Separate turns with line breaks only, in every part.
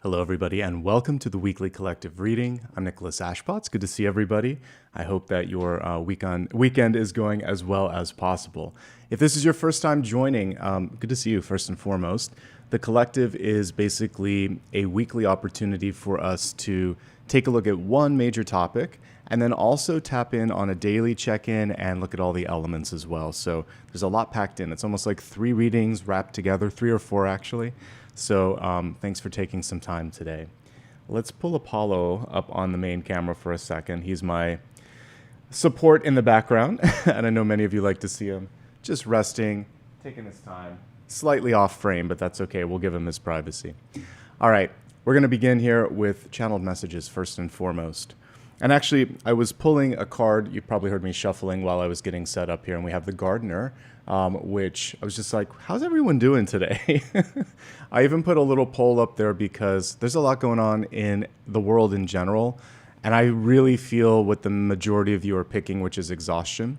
Hello, everybody, and welcome to the weekly collective reading. I'm Nicholas Ashbaugh. It's good to see everybody. I hope that your weekend is going as well as possible. If this is your first time joining, good to see you first and foremost. The collective is basically a weekly opportunity for us to take a look at one major topic and then also tap in on a daily check-in and look at all the elements as well. So there's a lot packed in. It's almost like 3 readings wrapped together, 3 or 4 actually. So thanks for taking some time today. Let's pull Apollo up on the main camera for a second. He's my support in the background, and I know many of you like to see him just resting, taking his time. Slightly off frame, but that's okay. We'll give him his privacy. All right, we're going to begin here with channeled messages first and foremost. And actually, I was pulling a card. You probably heard me shuffling while I was getting set up here. And we have the Gardener, which I was just like, how's everyone doing today? I even put a little poll up there because there's a lot going on in the world in general. And I really feel what the majority of you are picking, which is exhaustion.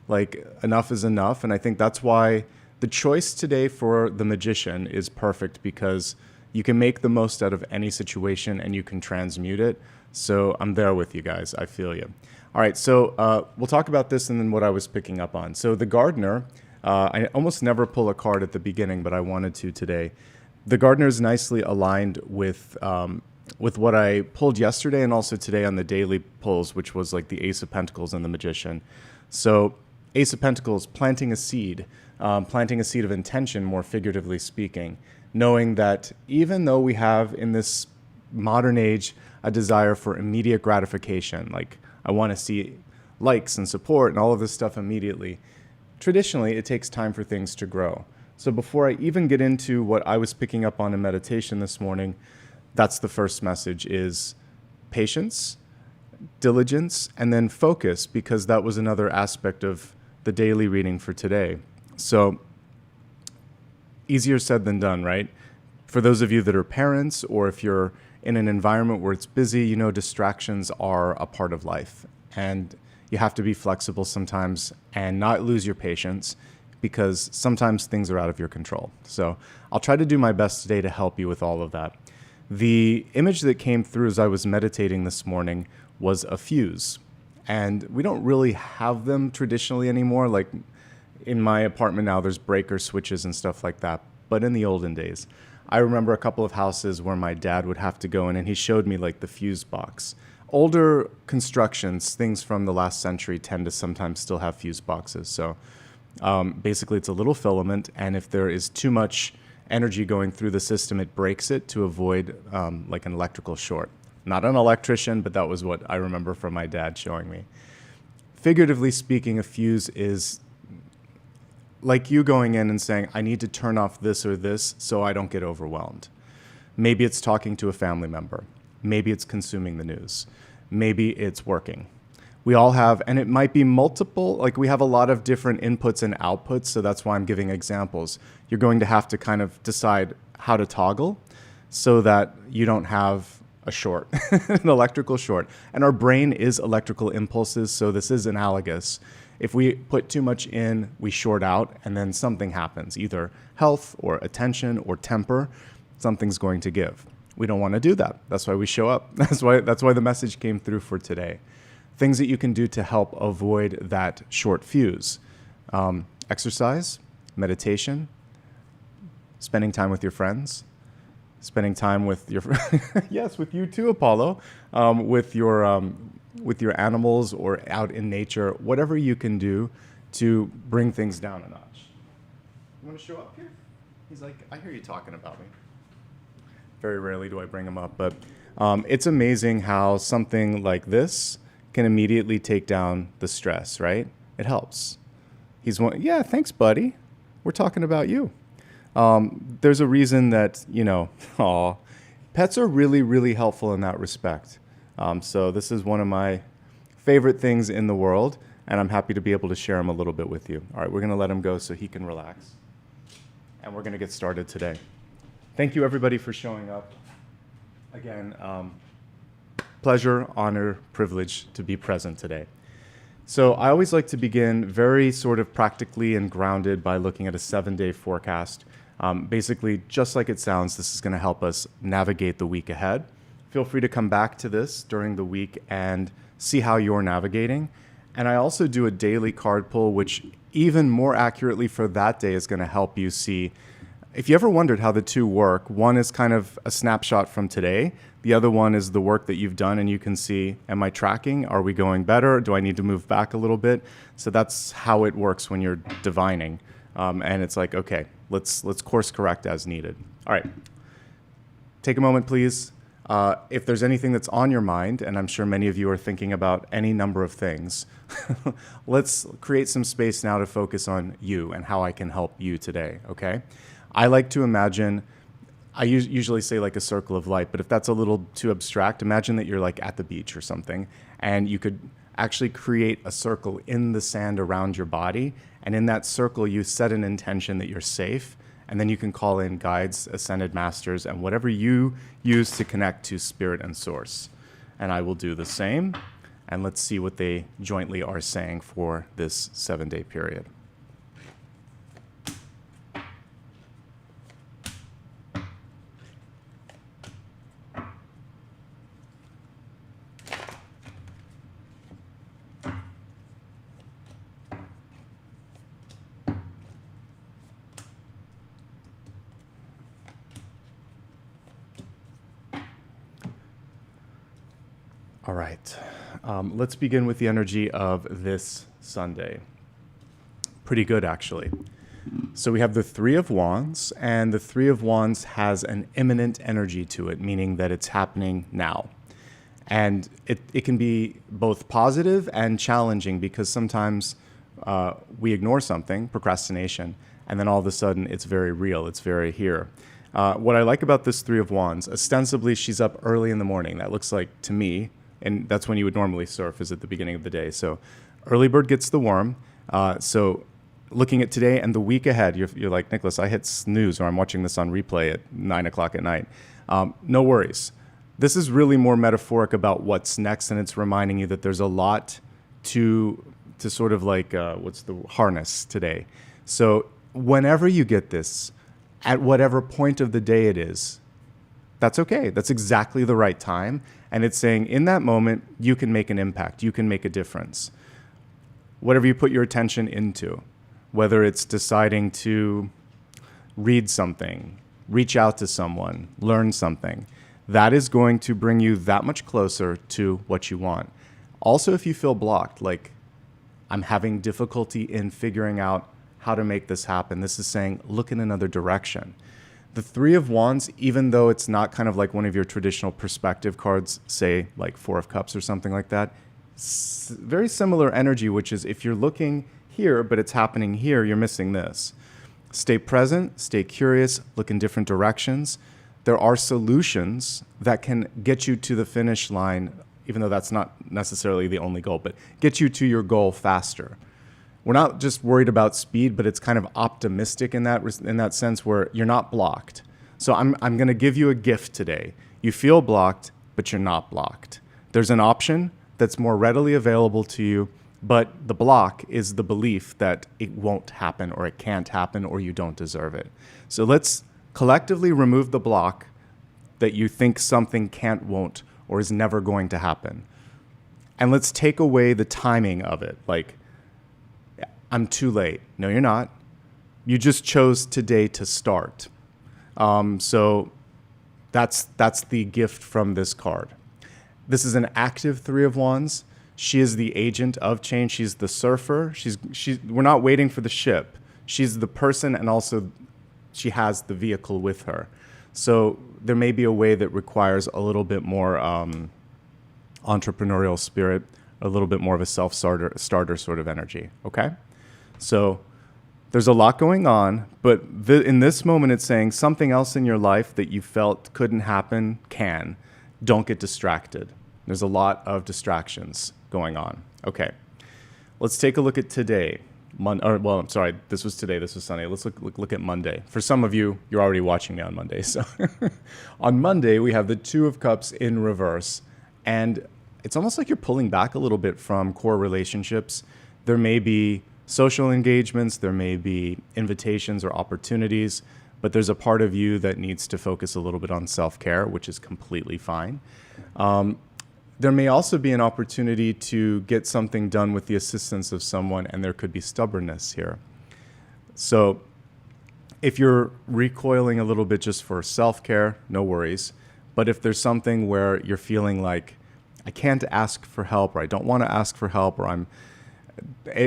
Like, enough is enough. And I think that's why the choice today for the Magician is perfect, because you can make the most out of any situation and you can transmute it. So I'm there with you guys. I feel you. All right, so we'll talk about this and then what I was picking up on. So the Gardener, I almost never pull a card at the beginning, but I wanted to today. The Gardener is nicely aligned with what I pulled yesterday and also today on the daily pulls, which was like the Ace of Pentacles and the Magician. So Ace of Pentacles, planting a seed of intention, more figuratively speaking, knowing that even though we have in this modern age a desire for immediate gratification, like I want to see likes and support and all of this stuff immediately, traditionally it takes time for things to grow. So before I even get into what I was picking up on in meditation this morning, that's the first message, is patience, diligence, and then focus, because that was another aspect of the daily reading for today. So easier said than done, right? For those of you that are parents, or if you're in an environment where it's busy, you know distractions are a part of life. And you have to be flexible sometimes and not lose your patience, because sometimes things are out of your control. So I'll try to do my best today to help you with all of that. The image that came through as I was meditating this morning was a fuse. And we don't really have them traditionally anymore. Like in my apartment now, there's breaker switches and stuff like that. But in the olden days, I remember a couple of houses where my dad would have to go in and he showed me like the fuse box. Older constructions, things from the last century, tend to sometimes still have fuse boxes. So basically it's a little filament, and if there is too much energy going through the system, it breaks it to avoid like an electrical short. Not an electrician, but that was what I remember from my dad showing me. Figuratively speaking, a fuse is like you going in and saying, I need to turn off this or this so I don't get overwhelmed. Maybe it's talking to a family member. Maybe it's consuming the news. Maybe it's working. We all have, and it might be multiple, like we have a lot of different inputs and outputs, so that's why I'm giving examples. You're going to have to kind of decide how to toggle so that you don't have a short, an electrical short. And our brain is electrical impulses, so this is analogous. If we put too much in, we short out, and then something happens, either health or attention or temper, something's going to give. We don't want to do that. That's why we show up. That's why the message came through for today. Things that you can do to help avoid that short fuse. Exercise, meditation, spending time with your friends, spending time with your, yes, with you too, Apollo, with your animals or out in nature, whatever you can do to bring things down a notch. You want to show up here? He's like, I hear you talking about me. Very rarely do I bring him up, but it's amazing how something like this can immediately take down the stress, right? It helps. He's one, yeah, thanks, buddy. We're talking about you. There's a reason that, pets are really, really helpful in that respect. So this is one of my favorite things in the world, and I'm happy to be able to share him a little bit with you. All right, we're going to let him go so he can relax, and we're going to get started today. Thank you, everybody, for showing up. Again, pleasure, honor, privilege to be present today. So I always like to begin very sort of practically and grounded by looking at a 7-day forecast. Basically, just like it sounds, this is going to help us navigate the week ahead. Feel free to come back to this during the week and see how you're navigating. And I also do a daily card pull, which even more accurately for that day is going to help you see. If you ever wondered how the two work, one is kind of a snapshot from today. The other one is the work that you've done, and you can see, am I tracking? Are we going better? Do I need to move back a little bit? So that's how it works when you're divining. And it's like, okay, let's course correct as needed. All right. Take a moment, please. If there's anything that's on your mind, and I'm sure many of you are thinking about any number of things, let's create some space now to focus on you and how I can help you today, okay? I like to imagine, I usually say like a circle of light, but if that's a little too abstract, imagine that you're like at the beach or something, and you could actually create a circle in the sand around your body, and in that circle you set an intention that you're safe, and then you can call in guides, ascended masters, and whatever you use to connect to spirit and source. And I will do the same, and let's see what they jointly are saying for this 7-day period. All right, let's begin with the energy of this Sunday. Pretty good, actually. So we have the Three of Wands, and the Three of Wands has an imminent energy to it, meaning that it's happening now. And it can be both positive and challenging, because sometimes we ignore something, procrastination, and then all of a sudden it's very real, it's very here. What I like about this Three of Wands, ostensibly she's up early in the morning. That looks like, to me, and that's when you would normally surf, is at the beginning of the day. So early bird gets the worm. So looking at today and the week ahead, you're like, Nicholas, I hit snooze, or I'm watching this on replay at 9 o'clock at night. No worries. This is really more metaphoric about what's next, and it's reminding you that there's a lot to sort of like, what's the harness today. So whenever you get this, at whatever point of the day it is, that's okay. That's exactly the right time. And it's saying in that moment, you can make an impact. You can make a difference. Whatever you put your attention into, whether it's deciding to read something, reach out to someone, learn something, that is going to bring you that much closer to what you want. Also, if you feel blocked, like I'm having difficulty in figuring out how to make this happen, this is saying look in another direction. The Three of Wands, even though it's not kind of like one of your traditional perspective cards, say like Four of Cups or something like that, very similar energy, which is if you're looking here, but it's happening here, you're missing this. Stay present, stay curious, look in different directions. There are solutions that can get you to the finish line, even though that's not necessarily the only goal, but get you to your goal faster. We're not just worried about speed, but it's kind of optimistic in that sense, where you're not blocked. So I'm going to give you a gift today. You feel blocked, but you're not blocked. There's an option that's more readily available to you, but the block is the belief that it won't happen, or it can't happen, or you don't deserve it. So let's collectively remove the block that you think something can't, won't, or is never going to happen. And let's take away the timing of it. Like, I'm too late. No, you're not. You just chose today to start. So that's the gift from this card. This is an active Three of Wands. She is the agent of change. She's the surfer. We're not waiting for the ship. She's the person, and also she has the vehicle with her. So there may be a way that requires a little bit more entrepreneurial spirit, a little bit more of a self-starter sort of energy, okay? So there's a lot going on, but in this moment it's saying something else in your life that you felt couldn't happen can. Don't get distracted. There's a lot of distractions going on. Okay, let's take a look at today. I'm sorry, this was today, this was Sunday. Let's look at Monday. For some of you, you're already watching me on Monday. So on Monday, we have the Two of Cups in reverse, and it's almost like you're pulling back a little bit from core relationships. There may be social engagements, there may be invitations or opportunities, but there's a part of you that needs to focus a little bit on self-care, which is completely fine. There may also be an opportunity to get something done with the assistance of someone, and there could be stubbornness here. So if you're recoiling a little bit just for self-care, no worries. But if there's something where you're feeling like, I can't ask for help, or I don't want to ask for help, or I'm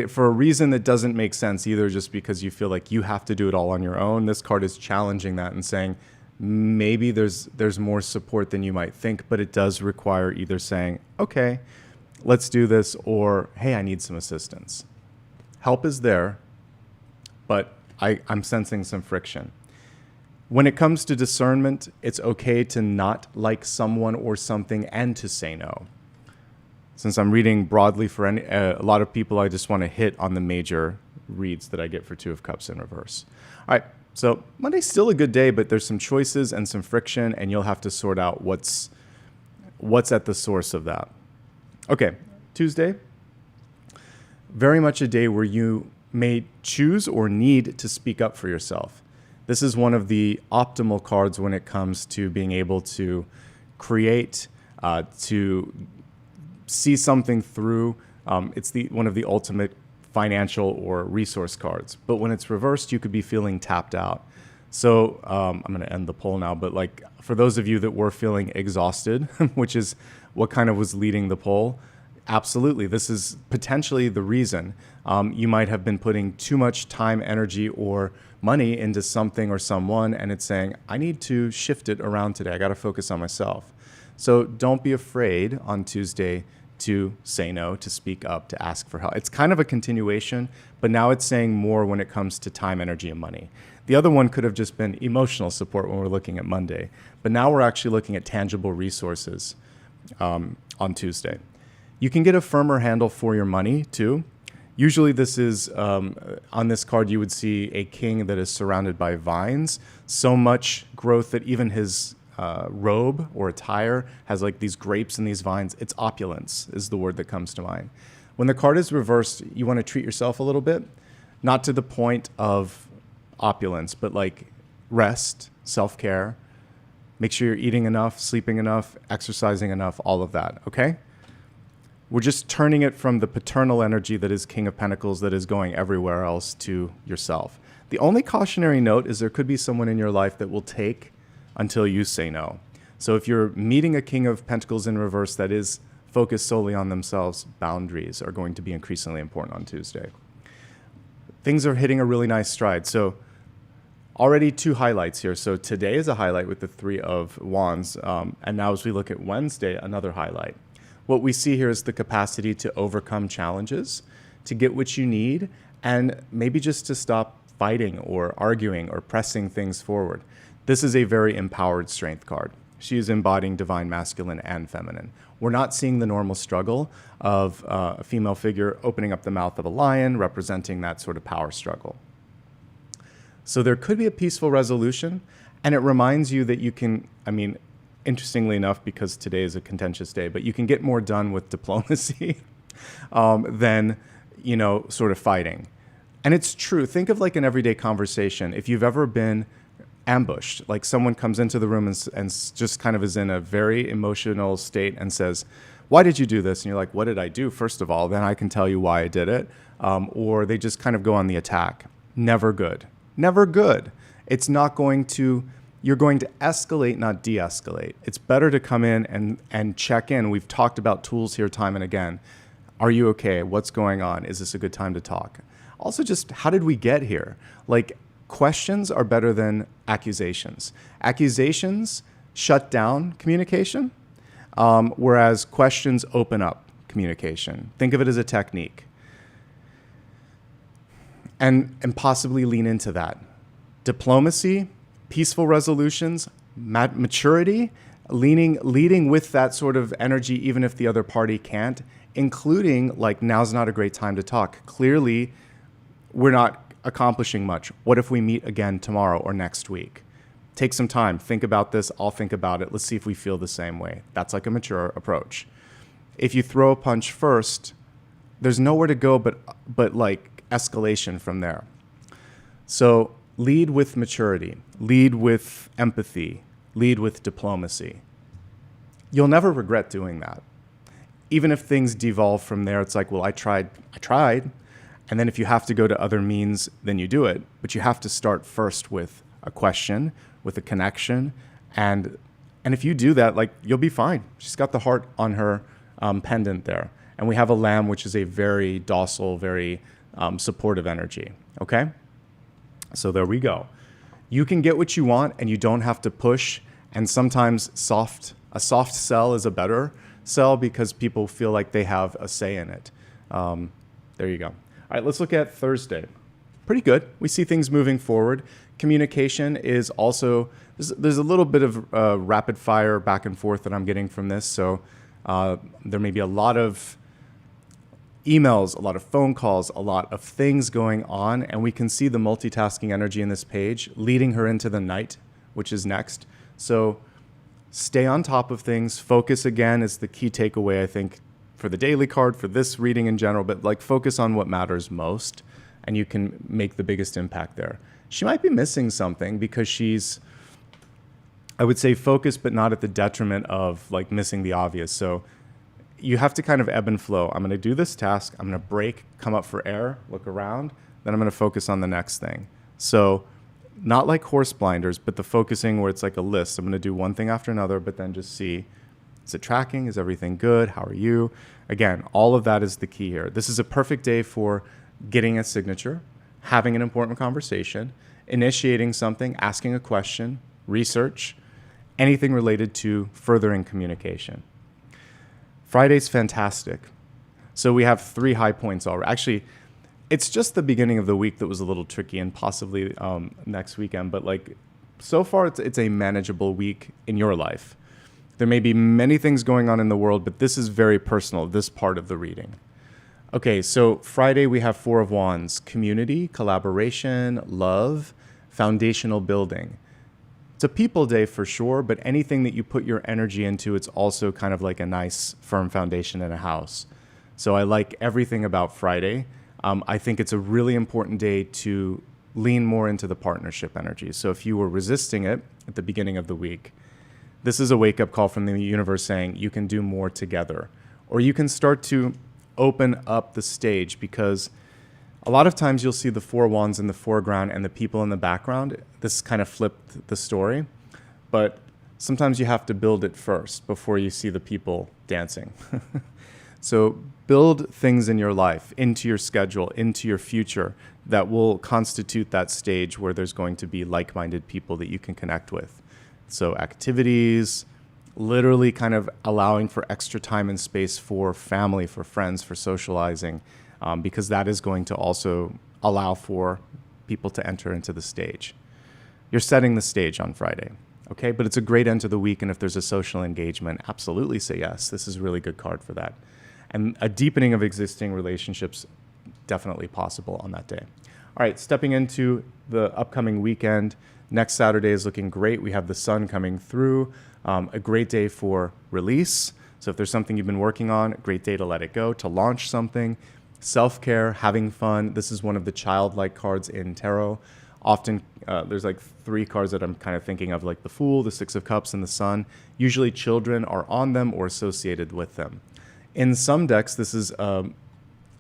for a reason that doesn't make sense, either just because you feel like you have to do it all on your own, this card is challenging that and saying, maybe there's more support than you might think, but it does require either saying, okay, let's do this, or hey, I need some assistance. Help is there, but I'm sensing some friction. When it comes to discernment, it's okay to not like someone or something and to say no. Since I'm reading broadly for a lot of people, I just want to hit on the major reads that I get for Two of Cups in reverse. All right, so Monday's still a good day, but there's some choices and some friction, and you'll have to sort out what's at the source of that. Okay, Tuesday, very much a day where you may choose or need to speak up for yourself. This is one of the optimal cards when it comes to being able to create, to see something through. It's one of the ultimate financial or resource cards. But when it's reversed, you could be feeling tapped out. So I'm going to end the poll now. But like for those of you that were feeling exhausted, which is what kind of was leading the poll, absolutely, this is potentially the reason. You might have been putting too much time, energy, or money into something or someone, and it's saying, I need to shift it around today. I got to focus on myself. So don't be afraid on Tuesday to say no, to speak up, to ask for help. It's kind of a continuation, but now it's saying more when it comes to time, energy, and money. The other one could have just been emotional support when we're looking at Monday, but now we're actually looking at tangible resources on Tuesday. You can get a firmer handle for your money too. Usually this is, on this card, you would see a king that is surrounded by vines, so much growth that even his robe or attire has like these grapes and these vines. It's opulence is the word that comes to mind. When the card is reversed, you want to treat yourself a little bit, not to the point of opulence, but like rest, self-care, make sure you're eating enough, sleeping enough, exercising enough, all of that, okay? We're just turning it from the paternal energy that is King of Pentacles that is going everywhere else to yourself. The only cautionary note is there could be someone in your life that will take until you say no. So if you're meeting a King of Pentacles in reverse that is focused solely on themselves, boundaries are going to be increasingly important on Tuesday. Things are hitting a really nice stride. So already two highlights here. So today is a highlight with the Three of Wands. And now as we look at Wednesday, another highlight. What we see here is the capacity to overcome challenges, to get what you need, and maybe just to stop fighting or arguing or pressing things forward. This is a very empowered strength card. She is embodying divine masculine and feminine. We're not seeing the normal struggle of a female figure opening up the mouth of a lion, representing that sort of power struggle. So there could be a peaceful resolution, and it reminds you that you can, interestingly enough, because today is a contentious day, but you can get more done with diplomacy than, sort of fighting. And it's true. Think of like an everyday conversation. If you've ever been ambushed, like someone comes into the room and just kind of is in a very emotional state and says, why did you do this? And you're like, what did I do? First of all, then I can tell you why I did it. Or they just kind of go on the attack. Never good. Never good. It's not going to, you're going to escalate, not de-escalate. It's better to come in and check in. We've talked about tools here time and again. Are you okay? What's going on? Is this a good time to talk? Also, just how did we get here? Like, questions are better than accusations. Accusations shut down communication, whereas questions open up communication. Think of it as a technique. And possibly lean into that. Diplomacy, peaceful resolutions, maturity, leading with that sort of energy, even if the other party can't, including like, now's not a great time to talk. Clearly, we're not accomplishing much. What if we meet again tomorrow or next week? Take some time. Think about this. I'll think about it. Let's see if we feel the same way. That's like a mature approach. If you throw a punch first, there's nowhere to go but like escalation from there. So Lead with maturity, lead with empathy, lead with diplomacy. You'll never regret doing that. Even if things devolve from there, it's like, well, I tried. And then if you have to go to other means, then you do it. But you have to start first with a question, with a connection. And if you do that, like, you'll be fine. She's got the heart on her pendant there. And we have a lamb, which is a very docile, very supportive energy. Okay? So there we go. You can get what you want and you don't have to push. And sometimes a soft sell is a better sell because people feel like they have a say in it. There you go. All right, let's look at Thursday. Pretty good. We see things moving forward. Communication is also, there's a little bit of rapid fire back and forth that I'm getting from this. So there may be a lot of emails, a lot of phone calls, a lot of things going on. And we can see the multitasking energy in this page leading her into the night, which is next. So stay on top of things. Focus, again, is the key takeaway, I think, for the daily card, for this reading in general. But like, focus on what matters most, and you can make the biggest impact there. She might be missing something because she's, I would say, focused, but not at the detriment of like missing the obvious. So you have to kind of ebb and flow. I'm going to do this task. I'm going to break, come up for air, look around. Then I'm going to focus on the next thing. So not like horse blinders, but the focusing where it's like a list. I'm going to do one thing after another, but then just see, is it tracking? Is everything good? How are you? Again, all of that is the key here. This is a perfect day for getting a signature, having an important conversation, initiating something, asking a question, research, anything related to furthering communication. Friday's fantastic. So we have 3 high points already. Actually, it's just the beginning of the week that was a little tricky, and possibly next weekend. But like, so far, it's a manageable week in your life. There may be many things going on in the world, but this is very personal, this part of the reading. Okay, so Friday we have 4 of Wands: community, collaboration, love, foundational building. It's a people day for sure, but anything that you put your energy into, it's also kind of like a nice firm foundation in a house. So I like everything about Friday. I think it's a really important day to lean more into the partnership energy. So if you were resisting it at the beginning of the week, this is a wake-up call from the universe saying you can do more together. Or you can start to open up the stage, because a lot of times you'll see the 4 wands in the foreground and the people in the background. This kind of flipped the story. But sometimes you have to build it first before you see the people dancing. So build things in your life, into your schedule, into your future, that will constitute that stage where there's going to be like-minded people that you can connect with. So activities, literally kind of allowing for extra time and space for family, for friends, for socializing, because that is going to also allow for people to enter into the stage. You're setting the stage on Friday, okay? But it's a great end to the week, and if there's a social engagement, absolutely say yes. This is a really good card for that. And a deepening of existing relationships, definitely possible on that day. All right, stepping into the upcoming weekend. Next Saturday is looking great. We have the sun coming through. A great day for release. So if there's something you've been working on, a great day to let it go, to launch something. Self-care, having fun. This is one of the childlike cards in tarot. Often there's like 3 cards that I'm kind of thinking of, like the Fool, the 6 of Cups, and the Sun. Usually children are on them or associated with them. In some decks, this is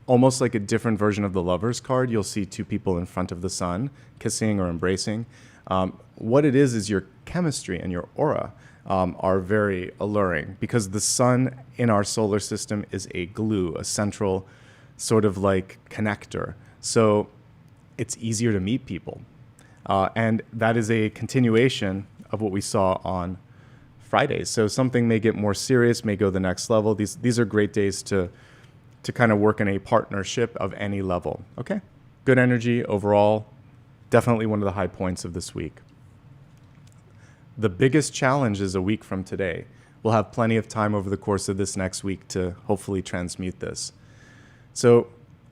almost like a different version of the Lovers card. You'll see 2 people in front of the sun, kissing or embracing. What it is your chemistry and your aura are very alluring, because the sun in our solar system is a glue, a central sort of like connector. So it's easier to meet people. And that is a continuation of what we saw on Fridays. So something may get more serious, may go the next level. These are great days to kind of work in a partnership of any level. Okay, good energy overall. Definitely one of the high points of this week. The biggest challenge is a week from today. We'll have plenty of time over the course of this next week to hopefully transmute this. So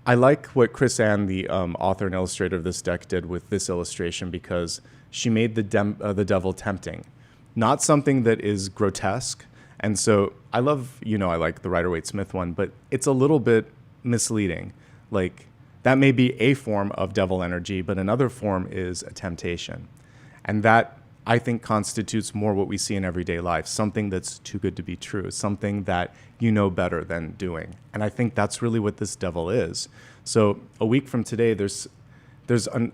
I like what Chris Ann, the author and illustrator of this deck, did with this illustration, because she made the devil tempting. Not something that is grotesque. And so I love, I like the Rider-Waite-Smith one, but it's a little bit misleading. Like, That may be a form of devil energy, but another form is a temptation. And that, I think, constitutes more what we see in everyday life, something that's too good to be true, something that you know better than doing. And I think that's really what this devil is. So a week from today, there's an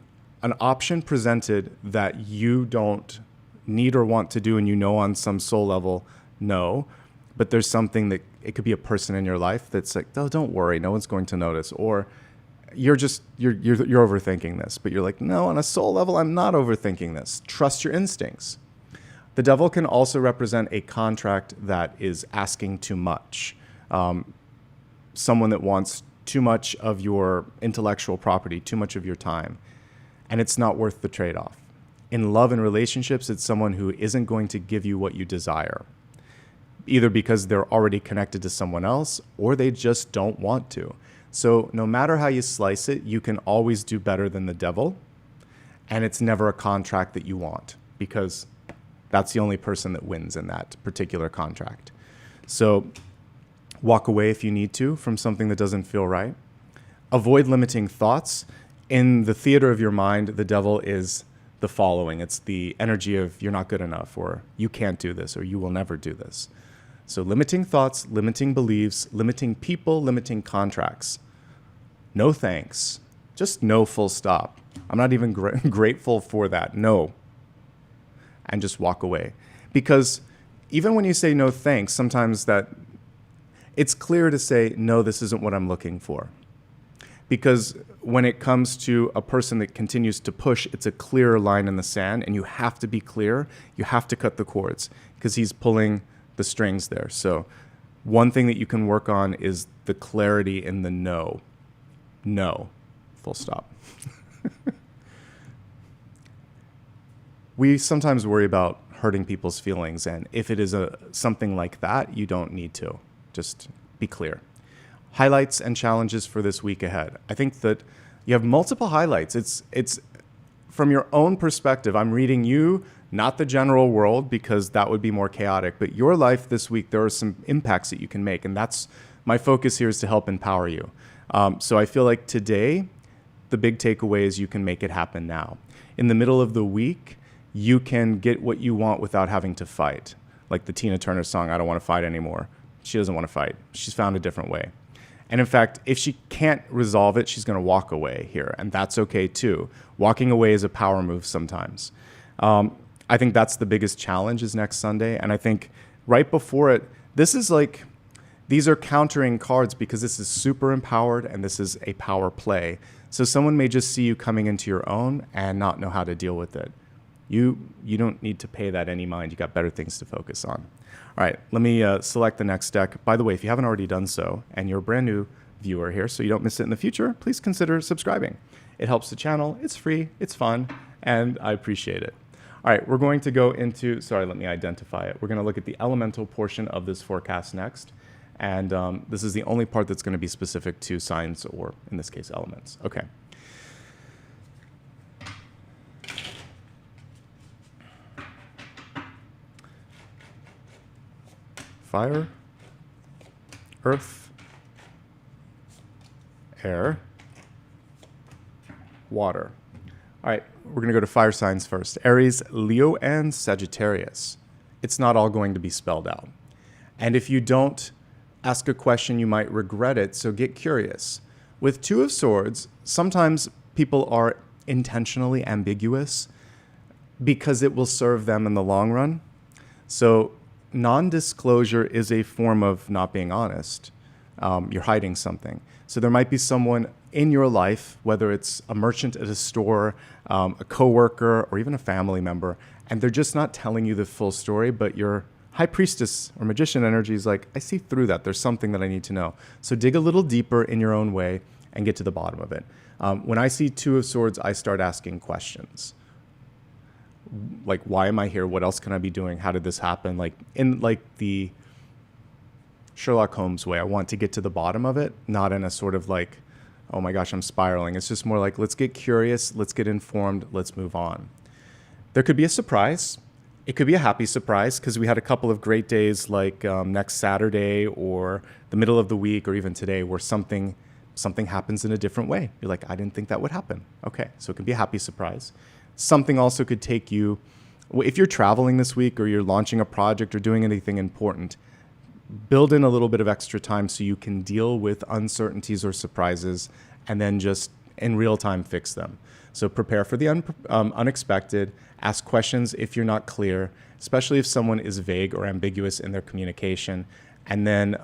option presented that you don't need or want to do, and you know on some soul level, no. But there's something that, it could be a person in your life that's like, oh, don't worry, no one's going to notice. Or you're overthinking this, but you're like, no, on a soul level, I'm not overthinking this. Trust your instincts. The devil can also represent a contract that is asking too much. Someone that wants too much of your intellectual property, too much of your time, and it's not worth the trade-off. In love and relationships, it's someone who isn't going to give you what you desire, either because they're already connected to someone else or they just don't want to. So no matter how you slice it, you can always do better than the devil, and it's never a contract that you want, because that's the only person that wins in that particular contract. So walk away if you need to from something that doesn't feel right. Avoid limiting thoughts. In the theater of your mind, the devil is the following. It's the energy of you're not good enough, or you can't do this, or you will never do this. So limiting thoughts, limiting beliefs, limiting people, limiting contracts. No thanks. Just no, full stop. I'm not even grateful for that. No. And just walk away. Because even when you say no thanks, sometimes that it's clear to say, no, this isn't what I'm looking for. Because when it comes to a person that continues to push, it's a clearer line in the sand, and you have to be clear. You have to cut the cords because he's pulling the strings there. So one thing that you can work on is the clarity in the no. No, full stop. We sometimes worry about hurting people's feelings, and if it is something like that, you don't need to. Just be clear. Highlights and challenges for this week ahead. I think that you have multiple highlights. It's from your own perspective. I'm reading you, not the general world, because that would be more chaotic. But your life this week, there are some impacts that you can make, and that's my focus here, is to help empower you. So I feel like today, the big takeaway is you can make it happen now. In the middle of the week, you can get what you want without having to fight. Like the Tina Turner song, I don't want to fight anymore. She doesn't want to fight. She's found a different way. And in fact, if she can't resolve it, she's going to walk away here. And that's okay too. Walking away is a power move sometimes. I think that's the biggest challenge, is next Sunday. And I think right before it, these are countering cards, because this is super empowered and this is a power play. So someone may just see you coming into your own and not know how to deal with it. You don't need to pay that any mind. You got better things to focus on. All right, let me select the next deck. By the way, if you haven't already done so, and you're a brand new viewer here, so you don't miss it in the future, please consider subscribing. It helps the channel. It's free. It's fun. And I appreciate it. All right, we're going to go into, let me identify it. We're going to look at the elemental portion of this forecast next. And this is the only part that's going to be specific to signs, or in this case, elements. Okay. Fire, earth, air, water. All right, we're going to go to fire signs first. Aries, Leo, and Sagittarius. It's not all going to be spelled out. And if you don't ask a question, you might regret it, so get curious. With Two of Swords, sometimes people are intentionally ambiguous because it will serve them in the long run. So non-disclosure is a form of not being honest. You're hiding something. So there might be someone in your life, whether it's a merchant at a store, a coworker, or even a family member, and they're just not telling you the full story, but your high priestess or magician energy is like, I see through that. There's something that I need to know. So dig a little deeper in your own way and get to the bottom of it. When I see Two of Swords, I start asking questions. Like, why am I here? What else can I be doing? How did this happen? Like, in the Sherlock Holmes way, I want to get to the bottom of it, not in a sort of like, oh my gosh, I'm spiraling. It's just more like, let's get curious, let's get informed, let's move on. There could be a surprise. It could be a happy surprise, because we had a couple of great days, like next Saturday or the middle of the week, or even today, where something something happens in a different way. You're like, I didn't think that would happen. Okay, so it can be a happy surprise. Something also could take you, if you're traveling this week or you're launching a project or doing anything important, build in a little bit of extra time so you can deal with uncertainties or surprises and then just in real time fix them. So prepare for the unexpected, ask questions if you're not clear, especially if someone is vague or ambiguous in their communication. And then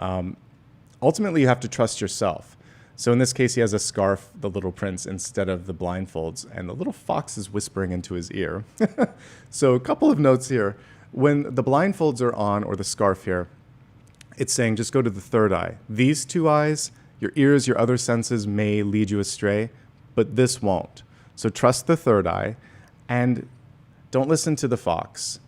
ultimately you have to trust yourself. So in this case, he has a scarf, the little prince, instead of the blindfolds, and the little fox is whispering into his ear. So a couple of notes here. When the blindfolds are on, or the scarf here, it's saying just go to the third eye. These two eyes, your ears, your other senses may lead you astray, but this won't. So trust the third eye, and don't listen to the fox,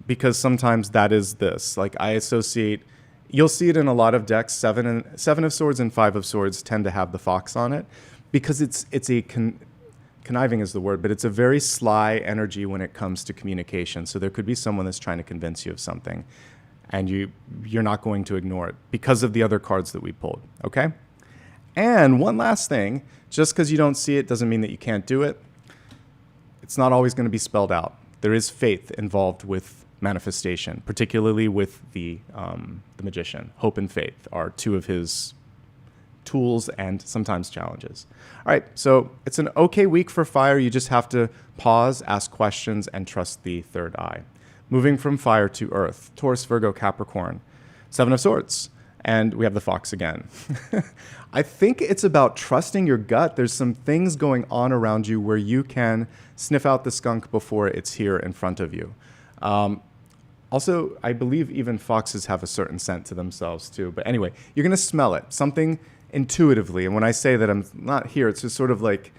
because sometimes that is this. Like I associate, you'll see it in a lot of decks. Seven of Swords and Five of Swords tend to have the fox on it, because it's a conniving is the word, but it's a very sly energy when it comes to communication. So there could be someone that's trying to convince you of something, and you're not going to ignore it because of the other cards that we pulled. Okay. And one last thing, just because you don't see it doesn't mean that you can't do it. It's not always going to be spelled out. There is faith involved with manifestation, particularly with the magician. Hope and faith are two of his tools and sometimes challenges. All right, so it's an okay week for fire. You just have to pause, ask questions, and trust the third eye. Moving from fire to earth, Taurus, Virgo, Capricorn, Seven of Swords. And we have the fox again. I think it's about trusting your gut. There's some things going on around you where you can sniff out the skunk before it's here in front of you. Also, I believe even foxes have a certain scent to themselves too. But anyway, you're going to smell it, something intuitively. And when I say that I'm not here, it's just sort of like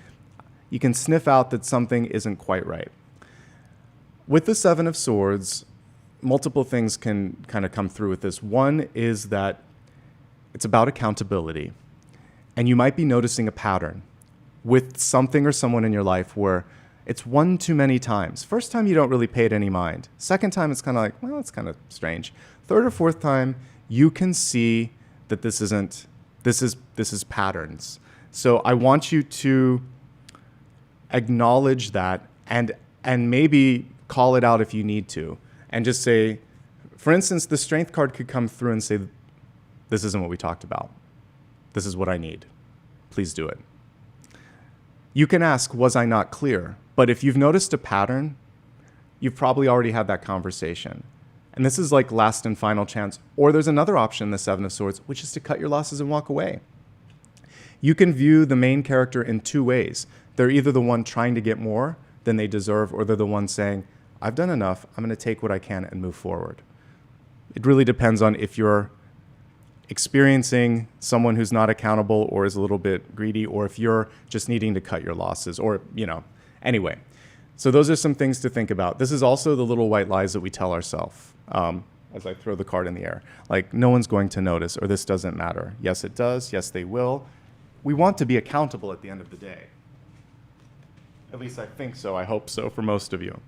you can sniff out that something isn't quite right. With the Seven of Swords, multiple things can kind of come through with this. One is that it's about accountability. And you might be noticing a pattern with something or someone in your life where it's one too many times. First time, you don't really pay it any mind. Second time, it's kind of like, well, it's kind of strange. Third or fourth time, you can see that this is patterns. So I want you to acknowledge that and maybe call it out if you need to. And just say, for instance, the strength card could come through and say, this isn't what we talked about. This is what I need. Please do it. You can ask, was I not clear? But if you've noticed a pattern, you've probably already had that conversation. And this is like last and final chance. Or there's another option, the Seven of Swords, which is to cut your losses and walk away. You can view the main character in two ways. They're either the one trying to get more than they deserve, or they're the one saying, I've done enough, I'm going to take what I can and move forward. It really depends on if you're experiencing someone who's not accountable or is a little bit greedy, or if you're just needing to cut your losses, or, anyway. So those are some things to think about. This is also the little white lies that we tell ourselves as I throw the card in the air. Like, no one's going to notice, or this doesn't matter. Yes, it does. Yes, they will. We want to be accountable at the end of the day. At least I think so. I hope so for most of you.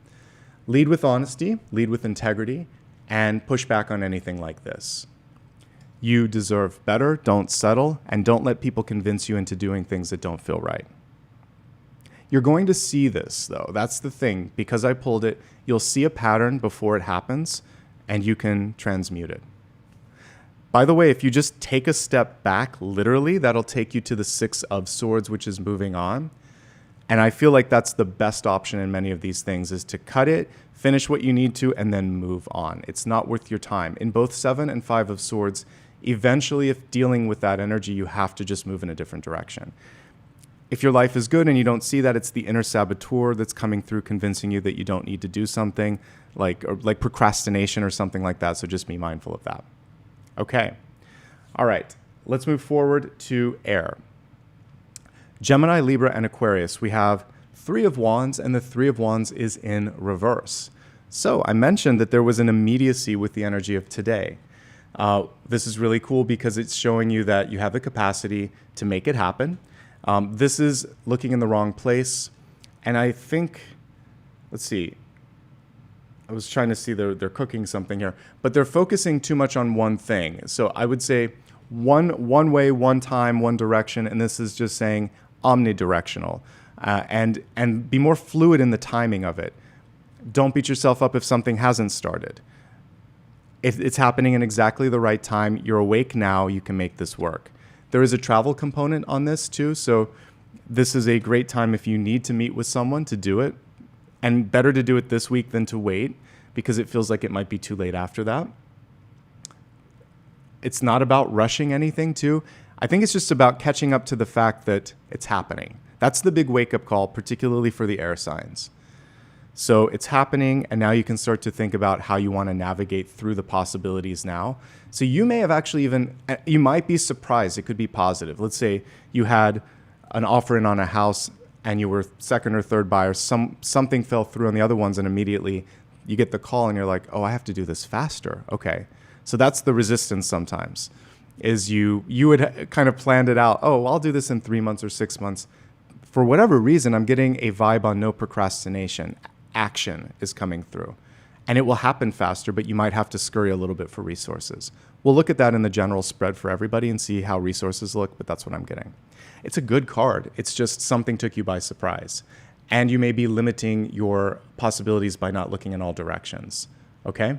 Lead with honesty, lead with integrity, and push back on anything like this. You deserve better, don't settle, and don't let people convince you into doing things that don't feel right. You're going to see this, though. That's the thing. Because I pulled it, you'll see a pattern before it happens, and you can transmute it. By the way, if you just take a step back, literally, that'll take you to the Six of Swords, which is moving on. And I feel like that's the best option in many of these things, is to cut it, finish what you need to, and then move on. It's not worth your time. In both Seven and Five of Swords, eventually, if dealing with that energy, you have to just move in a different direction. If your life is good and you don't see that, it's the inner saboteur that's coming through convincing you that you don't need to do something, like procrastination or something like that. So just be mindful of that. Okay. All right. Let's move forward to air. Gemini, Libra, and Aquarius. We have Three of Wands, and the Three of Wands is in reverse. So I mentioned that there was an immediacy with the energy of today. This is really cool because it's showing you that you have the capacity to make it happen. This is looking in the wrong place. And I think, let's see, I was trying to see they're cooking something here, but they're focusing too much on one thing. So I would say one way, one time, one direction, and this is just saying omnidirectional. And be more fluid in the timing of it. Don't beat yourself up if something hasn't started. If it's happening in exactly the right time, you're awake now, you can make this work. There is a travel component on this too, so this is a great time if you need to meet with someone to do it, and better to do it this week than to wait because it feels like it might be too late after that. It's not about rushing anything too. I think it's just about catching up to the fact that it's happening. That's the big wake-up call, particularly for the air signs. So it's happening, and now you can start to think about how you want to navigate through the possibilities now. So you may have actually you might be surprised. It could be positive. Let's say you had an offer in on a house, and you were second or third buyer. Something fell through on the other ones, and immediately you get the call, and you're like, oh, I have to do this faster. Okay. So that's the resistance sometimes, is you had kind of planned it out. Oh, I'll do this in 3 months or 6 months. For whatever reason, I'm getting a vibe on no procrastination. Action is coming through. And it will happen faster, but you might have to scurry a little bit for resources. We'll look at that in the general spread for everybody and see how resources look, but that's what I'm getting. It's a good card. It's just something took you by surprise. And you may be limiting your possibilities by not looking in all directions. Okay?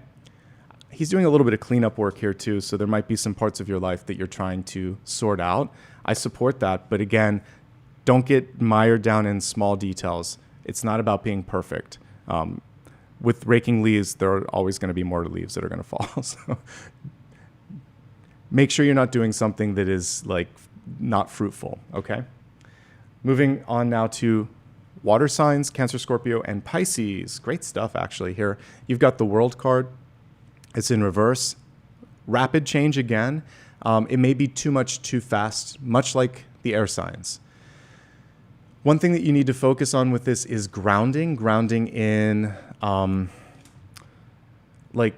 He's doing a little bit of cleanup work here too, so there might be some parts of your life that you're trying to sort out. I support that, but again, don't get mired down in small details. It's not about being perfect. With raking leaves, there are always going to be more leaves that are going to fall. So make sure you're not doing something that is like not fruitful, okay? Moving on now to water signs, Cancer, Scorpio, and Pisces. Great stuff actually here. You've got the World card. It's in reverse. Rapid change again. It may be too much too fast, much like the air signs. One thing that you need to focus on with this is grounding. Grounding in,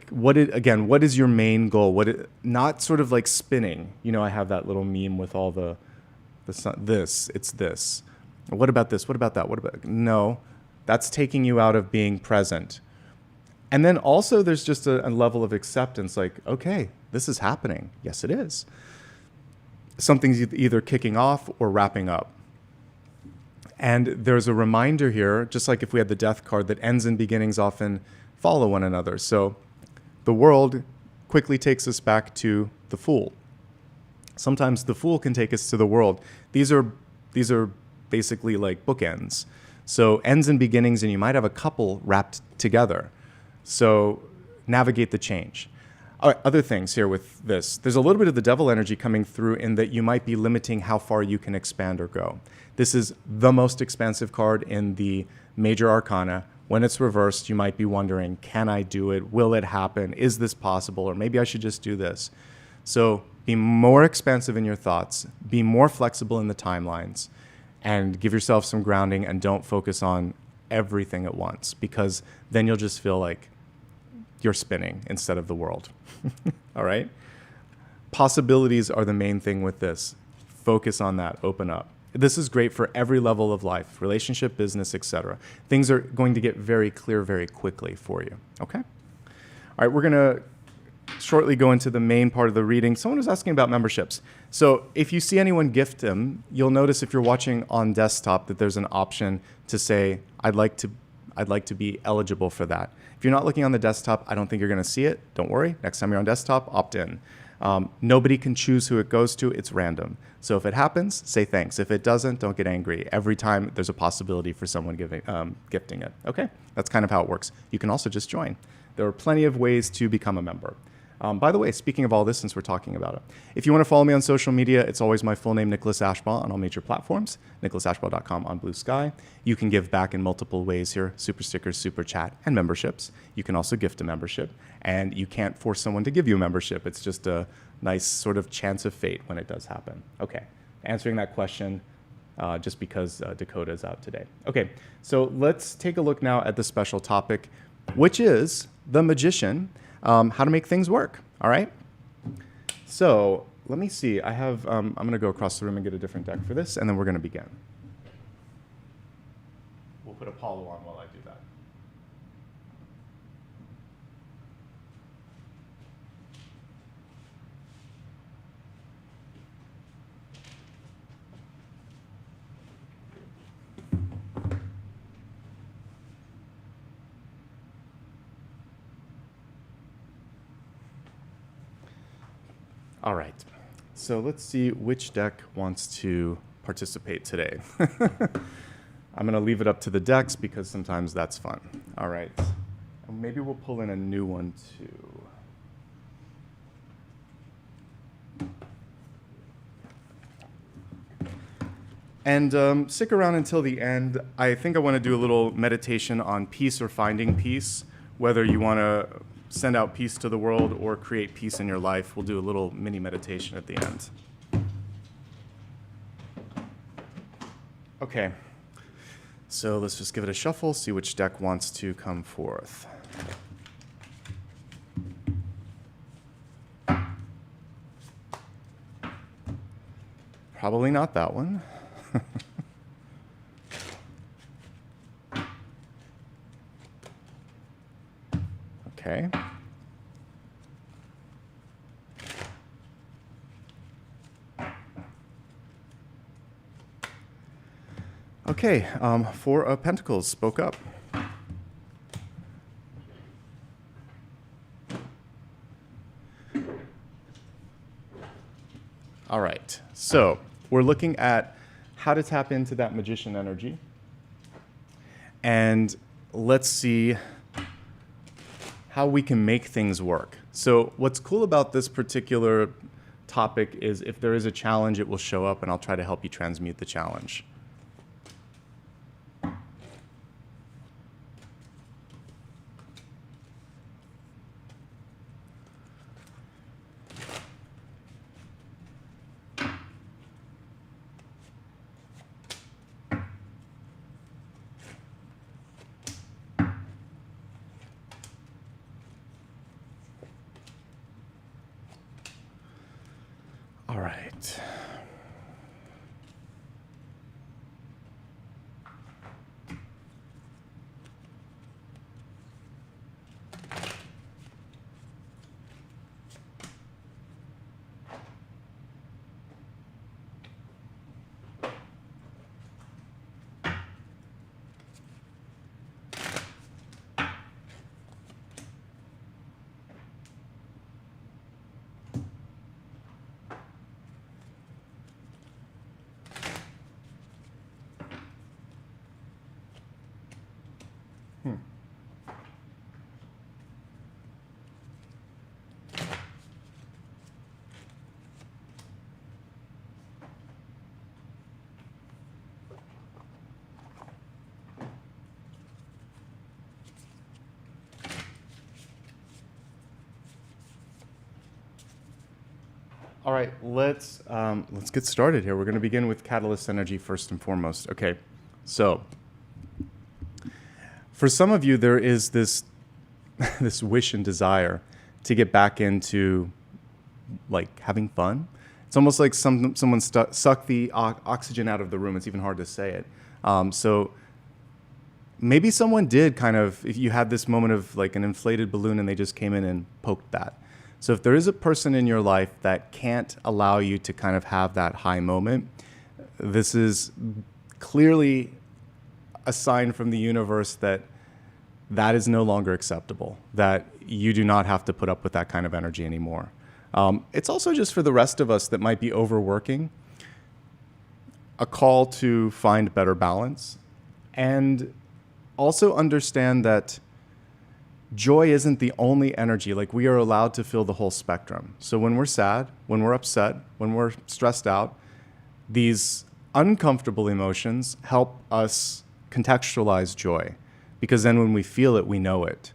what is your main goal? Not sort of like spinning. You know, I have that little meme with all the it's this. What about this? What about that? No, that's taking you out of being present. And then also there's just a level of acceptance, like, okay, this is happening. Yes, it is. Something's either kicking off or wrapping up. And there's a reminder here, just like if we had the death card, that ends and beginnings often follow one another. So the world quickly takes us back to the Fool. Sometimes the Fool can take us to the world. These are basically like bookends. So ends and beginnings, and you might have a couple wrapped together. So navigate the change. All right, other things here with this. There's a little bit of the devil energy coming through in that you might be limiting how far you can expand or go. This is the most expansive card in the major arcana. When it's reversed, you might be wondering, can I do it? Will it happen? Is this possible? Or maybe I should just do this. So be more expansive in your thoughts. Be more flexible in the timelines. And give yourself some grounding, and don't focus on everything at once, because then you'll just feel like you're spinning instead of the world. All right? Possibilities are the main thing with this. Focus on that. Open up. This is great for every level of life, relationship, business, etc. Things are going to get very clear very quickly for you. Okay? All right, we're going to shortly go into the main part of the reading. Someone was asking about memberships. So if you see anyone gift them, you'll notice if you're watching on desktop that there's an option to say, I'd like to be eligible for that. If you're not looking on the desktop, I don't think you're going to see it. Don't worry. Next time you're on desktop, opt in. Nobody can choose who it goes to. It's random. So if it happens, say thanks. If it doesn't, don't get angry. Every time there's a possibility for someone gifting it. Okay? That's kind of how it works. You can also just join. There are plenty of ways to become a member. By the way, speaking of all this, since we're talking about it, if you want to follow me on social media, it's always my full name, Nicholas Ashbaugh, on all major platforms, nicholasashbaugh.com on Blue Sky. You can give back in multiple ways here, super stickers, super chat, and memberships. You can also gift a membership, and you can't force someone to give you a membership. It's just a nice sort of chance of fate when it does happen. Okay, answering that question just because Dakota is out today. Okay, so let's take a look now at the special topic, which is the magician. How to make things work, all right? So let me see. I'm going to go across the room and get a different deck for this, and then we're going to begin. We'll put Apollo on while I do that. All right. So let's see which deck wants to participate today. I'm going to leave it up to the decks because sometimes that's fun. All right. And maybe we'll pull in a new one too. And stick around until the end. I think I want to do a little meditation on peace or finding peace, whether you want to send out peace to the world or create peace in your life. We'll do a little mini meditation at the end. Okay, so let's just give it a shuffle, see which deck wants to come forth. Probably not that one. Okay. Okay, Four of Pentacles spoke up. All right, so we're looking at how to tap into that magician energy. And let's see how we can make things work. So what's cool about this particular topic is if there is a challenge, it will show up and I'll try to help you transmute the challenge. All right. All right, let's get started here. We're going to begin with catalyst energy first and foremost. Okay, so for some of you, there is this this wish and desire to get back into like having fun. It's almost like someone sucked the oxygen out of the room. It's even hard to say it. So maybe someone did kind of, if you had this moment of like an inflated balloon and they just came in and poked that. So if there is a person in your life that can't allow you to kind of have that high moment, this is clearly a sign from the universe that that is no longer acceptable, that you do not have to put up with that kind of energy anymore. It's also just for the rest of us that might be overworking, a call to find better balance, and also understand that joy isn't the only energy. Like, we are allowed to feel the whole spectrum. So when we're sad, when we're upset, when we're stressed out, these uncomfortable emotions help us contextualize joy, because then when we feel it, we know it.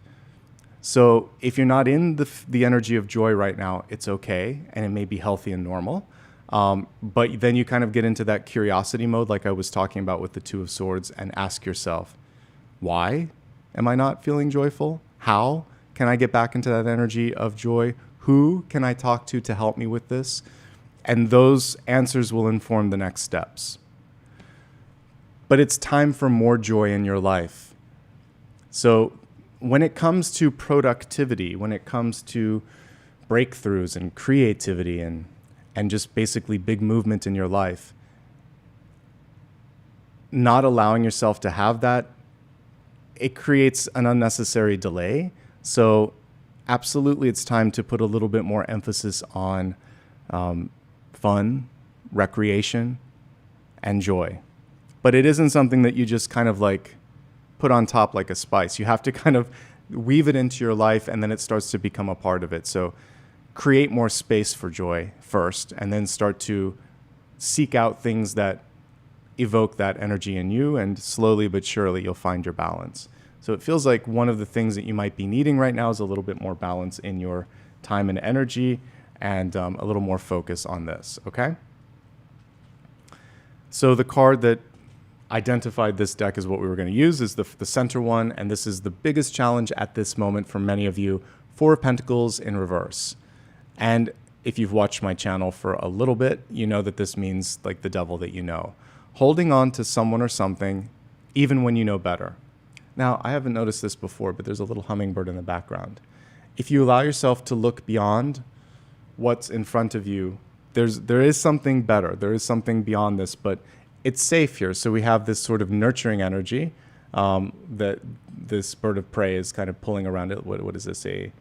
So if you're not in the energy of joy right now, it's okay, and it may be healthy and normal. But then you kind of get into that curiosity mode, like I was talking about with the Two of Swords, and ask yourself, why am I not feeling joyful? How can I get back into that energy of joy? Who can I talk to help me with this? And those answers will inform the next steps. But it's time for more joy in your life. So when it comes to productivity, when it comes to breakthroughs and creativity and just basically big movement in your life, not allowing yourself to have that, it creates an unnecessary delay. So absolutely, it's time to put a little bit more emphasis on fun, recreation, and joy. But it isn't something that you just kind of like put on top like a spice. You have to kind of weave it into your life, and then it starts to become a part of it. So create more space for joy first, and then start to seek out things that evoke that energy in you, and slowly but surely you'll find your balance. So it feels like one of the things that you might be needing right now is a little bit more balance in your time and energy, and a little more focus on this, okay? So the card that identified this deck as what we were going to use is the center one, and this is the biggest challenge at this moment for many of you, Four of Pentacles in reverse. And if you've watched my channel for a little bit, you know that this means like the devil that you know. Holding on to someone or something, even when you know better. Now, I haven't noticed this before, but there's a little hummingbird in the background. If you allow yourself to look beyond what's in front of you, there is something better. There is something beyond this, but it's safe here. So we have this sort of nurturing energy that this bird of prey is kind of pulling around it. What is this? It's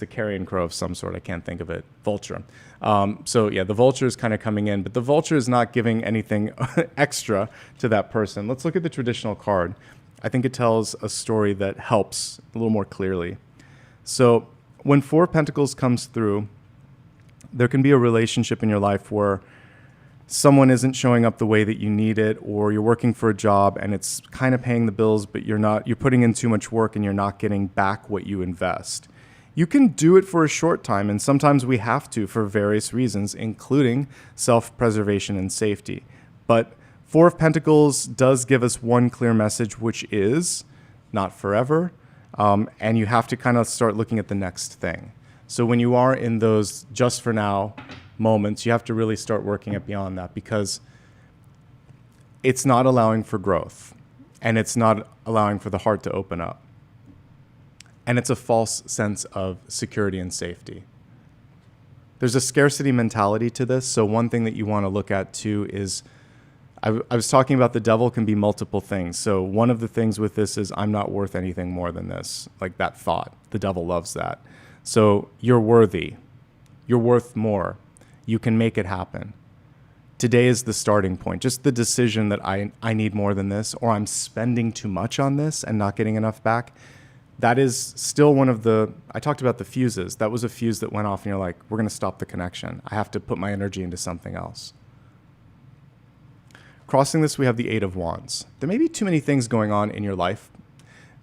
a carrion crow of some sort. I can't think of it. Vulture. So yeah, the vulture is kind of coming in, but the vulture is not giving anything extra to that person. Let's look at the traditional card. I think it tells a story that helps a little more clearly. So when Four of Pentacles comes through, there can be a relationship in your life where someone isn't showing up the way that you need it, or you're working for a job and it's kind of paying the bills, but you're putting in too much work and you're not getting back what you invest. You can do it for a short time, and sometimes we have to for various reasons, including self-preservation and safety. But Four of Pentacles does give us one clear message, which is not forever, and you have to kind of start looking at the next thing. So when you are in those just for now moments, you have to really start working it beyond that, because it's not allowing for growth, and it's not allowing for the heart to open up. And it's a false sense of security and safety. There's a scarcity mentality to this. So one thing that you want to look at too is, I was talking about the devil can be multiple things. So one of the things with this is, I'm not worth anything more than this. Like that thought, the devil loves that. So you're worthy. You're worth more. You can make it happen. Today is the starting point. Just the decision that I need more than this, or I'm spending too much on this and not getting enough back. That is still one of I talked about the fuses. That was a fuse that went off and you're like, we're going to stop the connection. I have to put my energy into something else. Crossing this, we have the Eight of Wands. There may be too many things going on in your life.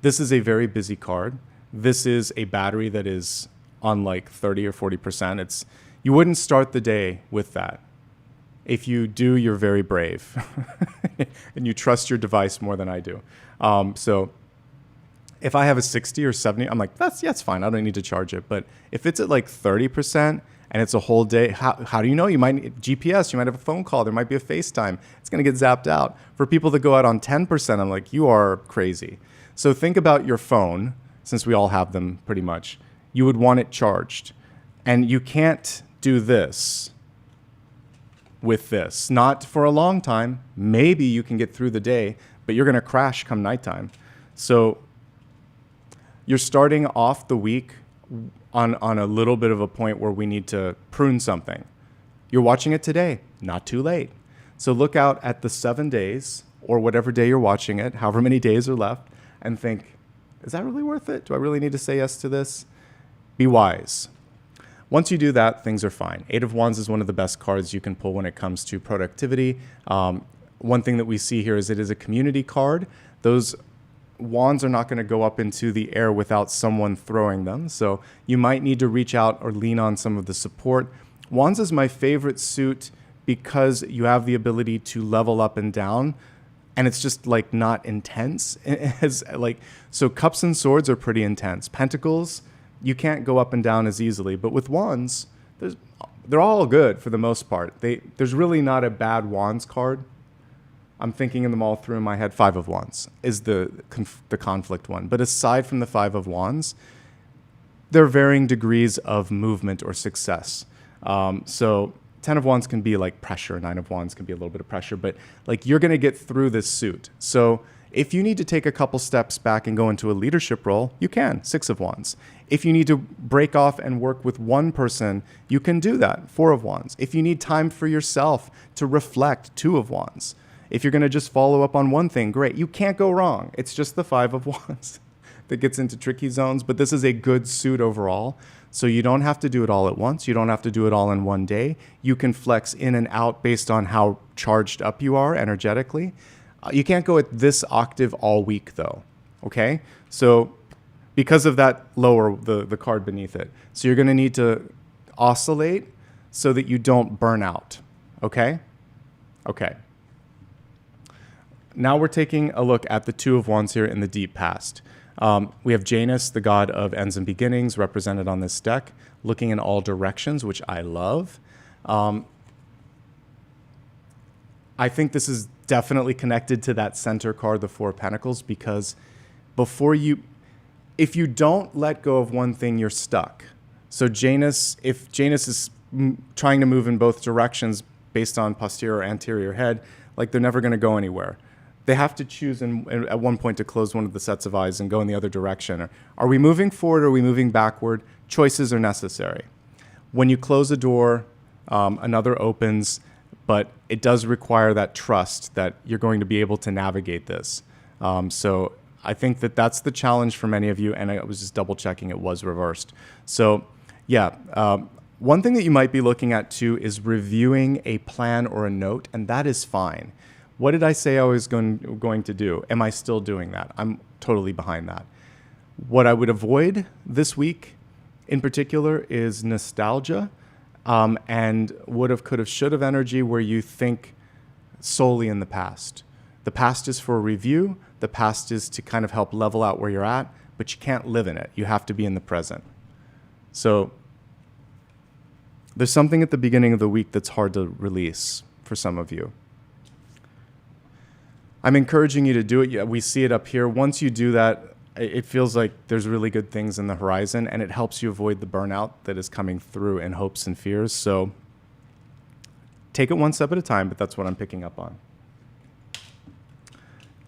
This is a very busy card. This is a battery that is on like 30 or 40%. You wouldn't start the day with that. If you do, you're very brave. And you trust your device more than I do. So if I have a 60 or 70, I'm like, it's fine. I don't need to charge it. But if it's at like 30% and it's a whole day, how do you know? You might need GPS. You might have a phone call. There might be a FaceTime. It's going to get zapped out. For people that go out on 10%, I'm like, you are crazy. So think about your phone, since we all have them pretty much. You would want it charged. And you can't do this with this. Not for a long time. Maybe you can get through the day, but you're going to crash come nighttime. So you're starting off the week on a little bit of a point where we need to prune something. You're watching it today, not too late. So look out at the 7 days, or whatever day you're watching it, however many days are left, and think, is that really worth it? Do I really need to say yes to this? Be wise. Once you do that, things are fine. Eight of Wands is one of the best cards you can pull when it comes to productivity. One thing that we see here is it is a community card. Those wands are not going to go up into the air without someone throwing them. So you might need to reach out or lean on some of the support. Wands is my favorite suit because you have the ability to level up and down, and it's just like not intense. So cups and swords are pretty intense. Pentacles, you can't go up and down as easily. But with wands, they're all good for the most part. There's really not a bad wands card. I'm thinking of them all through in my head. Five of Wands is the conflict one. But aside from the Five of Wands, there are varying degrees of movement or success. So 10 of Wands can be like pressure. 9 of Wands can be a little bit of pressure. But like you're going to get through this suit. So If you need to take a couple steps back and go into a leadership role, you can, 6 of Wands. If you need to break off and work with one person, you can do that, 4 of Wands. If you need time for yourself to reflect, 2 of Wands. If you're going to just follow up on one thing, great. You can't go wrong. It's just the 5 of Wands that gets into tricky zones, but this is a good suit overall. So you don't have to do it all at once. You don't have to do it all in one day. You can flex in and out based on how charged up you are energetically. You can't go at this octave all week though, okay? So because of that lower, the card beneath it. So you're gonna need to oscillate so that you don't burn out, okay? Okay. Now we're taking a look at the 2 of Wands here in the deep past. We have Janus, the god of ends and beginnings, represented on this deck, looking in all directions, which I love. I think this is definitely connected to that center card, the 4 of Pentacles, because if you don't let go of one thing, you're stuck. So if Janus is trying to move in both directions based on posterior or anterior head, like they're never going to go anywhere. They have to choose at one point to close one of the sets of eyes and go in the other direction. Are we moving forward or are we moving backward? Choices are necessary. When you close a door, another opens, but it does require that trust that you're going to be able to navigate this. So I think that that's the challenge for many of you, and I was just double checking it was reversed. So yeah, one thing that you might be looking at too is reviewing a plan or a note, and that is fine. What did I say I was going to do? Am I still doing that? I'm totally behind that. What I would avoid this week in particular is nostalgia and would have, could have, should have energy where you think solely in the past. The past is for review. The past is to kind of help level out where you're at, but you can't live in it. You have to be in the present. So there's something at the beginning of the week that's hard to release for some of you. I'm encouraging you to do it. We see it up here. Once you do that, it feels like there's really good things in the horizon, and it helps you avoid the burnout that is coming through in hopes and fears. So take it one step at a time, but that's what I'm picking up on.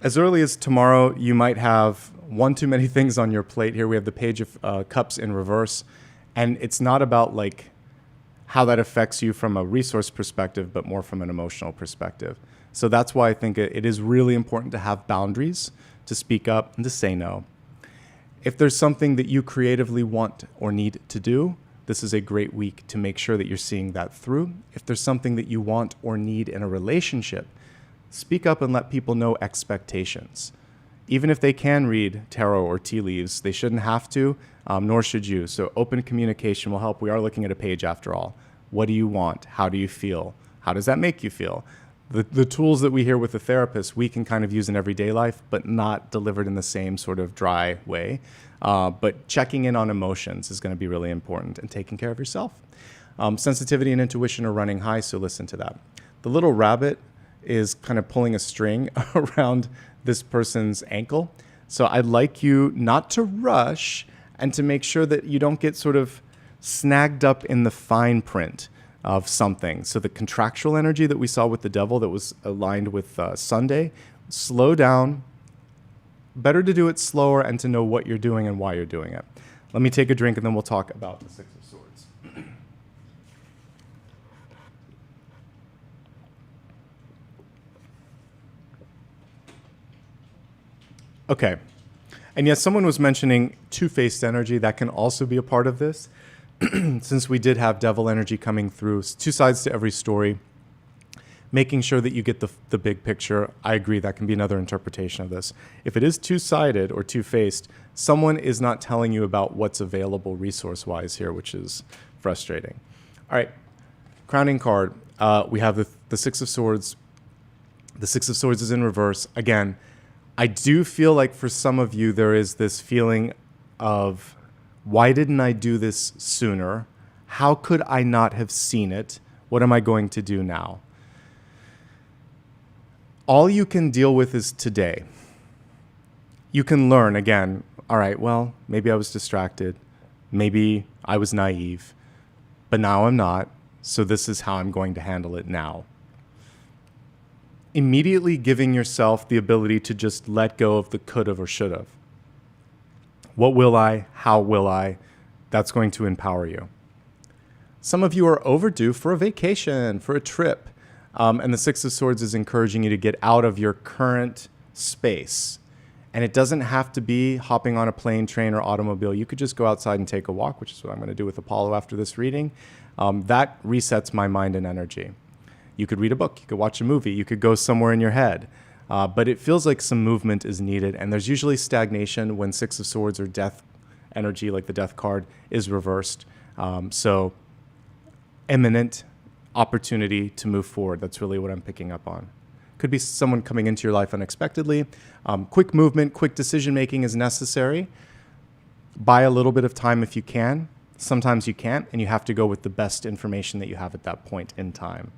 As early as tomorrow, you might have one too many things on your plate. Here we have the Page of Cups in reverse, and it's not about like how that affects you from a resource perspective, but more from an emotional perspective. So that's why I think it is really important to have boundaries, to speak up and to say no. If there's something that you creatively want or need to do, this is a great week to make sure that you're seeing that through. If there's something that you want or need in a relationship, speak up and let people know expectations. Even if they can read tarot or tea leaves, they shouldn't have to, nor should you. So open communication will help. We are looking at a page after all. What do you want? How do you feel? How does that make you feel? The tools that we hear with the therapist, we can kind of use in everyday life, but not delivered in the same sort of dry way. But checking in on emotions is going to be really important, and taking care of yourself. Sensitivity and intuition are running high, so listen to that. The little rabbit is kind of pulling a string around this person's ankle. So I'd like you not to rush and to make sure that you don't get sort of snagged up in the fine print of something. So the contractual energy that we saw with the devil that was aligned with Sunday, slow down. Better to do it slower and to know what you're doing and why you're doing it. Let me take a drink and then we'll talk about the Six of Swords. Okay. And yes, someone was mentioning two-faced energy. That can also be a part of this. Since we did have devil energy coming through, two sides to every story, making sure that you get the big picture. I agree, that can be another interpretation of this. If it is two-sided or two-faced, someone is not telling you about what's available resource-wise here, which is frustrating. All right, crowning card. We have the Six of Swords. The Six of Swords is in reverse. Again, I do feel like for some of you there is this feeling of, why didn't I do this sooner? How could I not have seen it? What am I going to do now? All you can deal with is today. You can learn again, all right, well, maybe I was distracted. Maybe I was naive, but now I'm not. So this is how I'm going to handle it now. immediately giving yourself the ability to just let go of the could have or should have. What will I? How will I? That's going to empower you. Some of you are overdue for a vacation, for a trip. And the Six of Swords is encouraging you to get out of your current space. And it doesn't have to be hopping on a plane, train, or automobile. You could just go outside and take a walk, which is what I'm going to do with Apollo after this reading. That resets my mind and energy. You could read a book. You could watch a movie. You could go somewhere in your head. But it feels like some movement is needed. And there's usually stagnation when Six of Swords or death energy, like the death card, is reversed. So imminent opportunity to move forward. That's really what I'm picking up on. Could be someone coming into your life unexpectedly. Quick movement, quick decision making is necessary. Buy a little bit of time if you can. Sometimes you can't, and you have to go with the best information that you have at that point in time.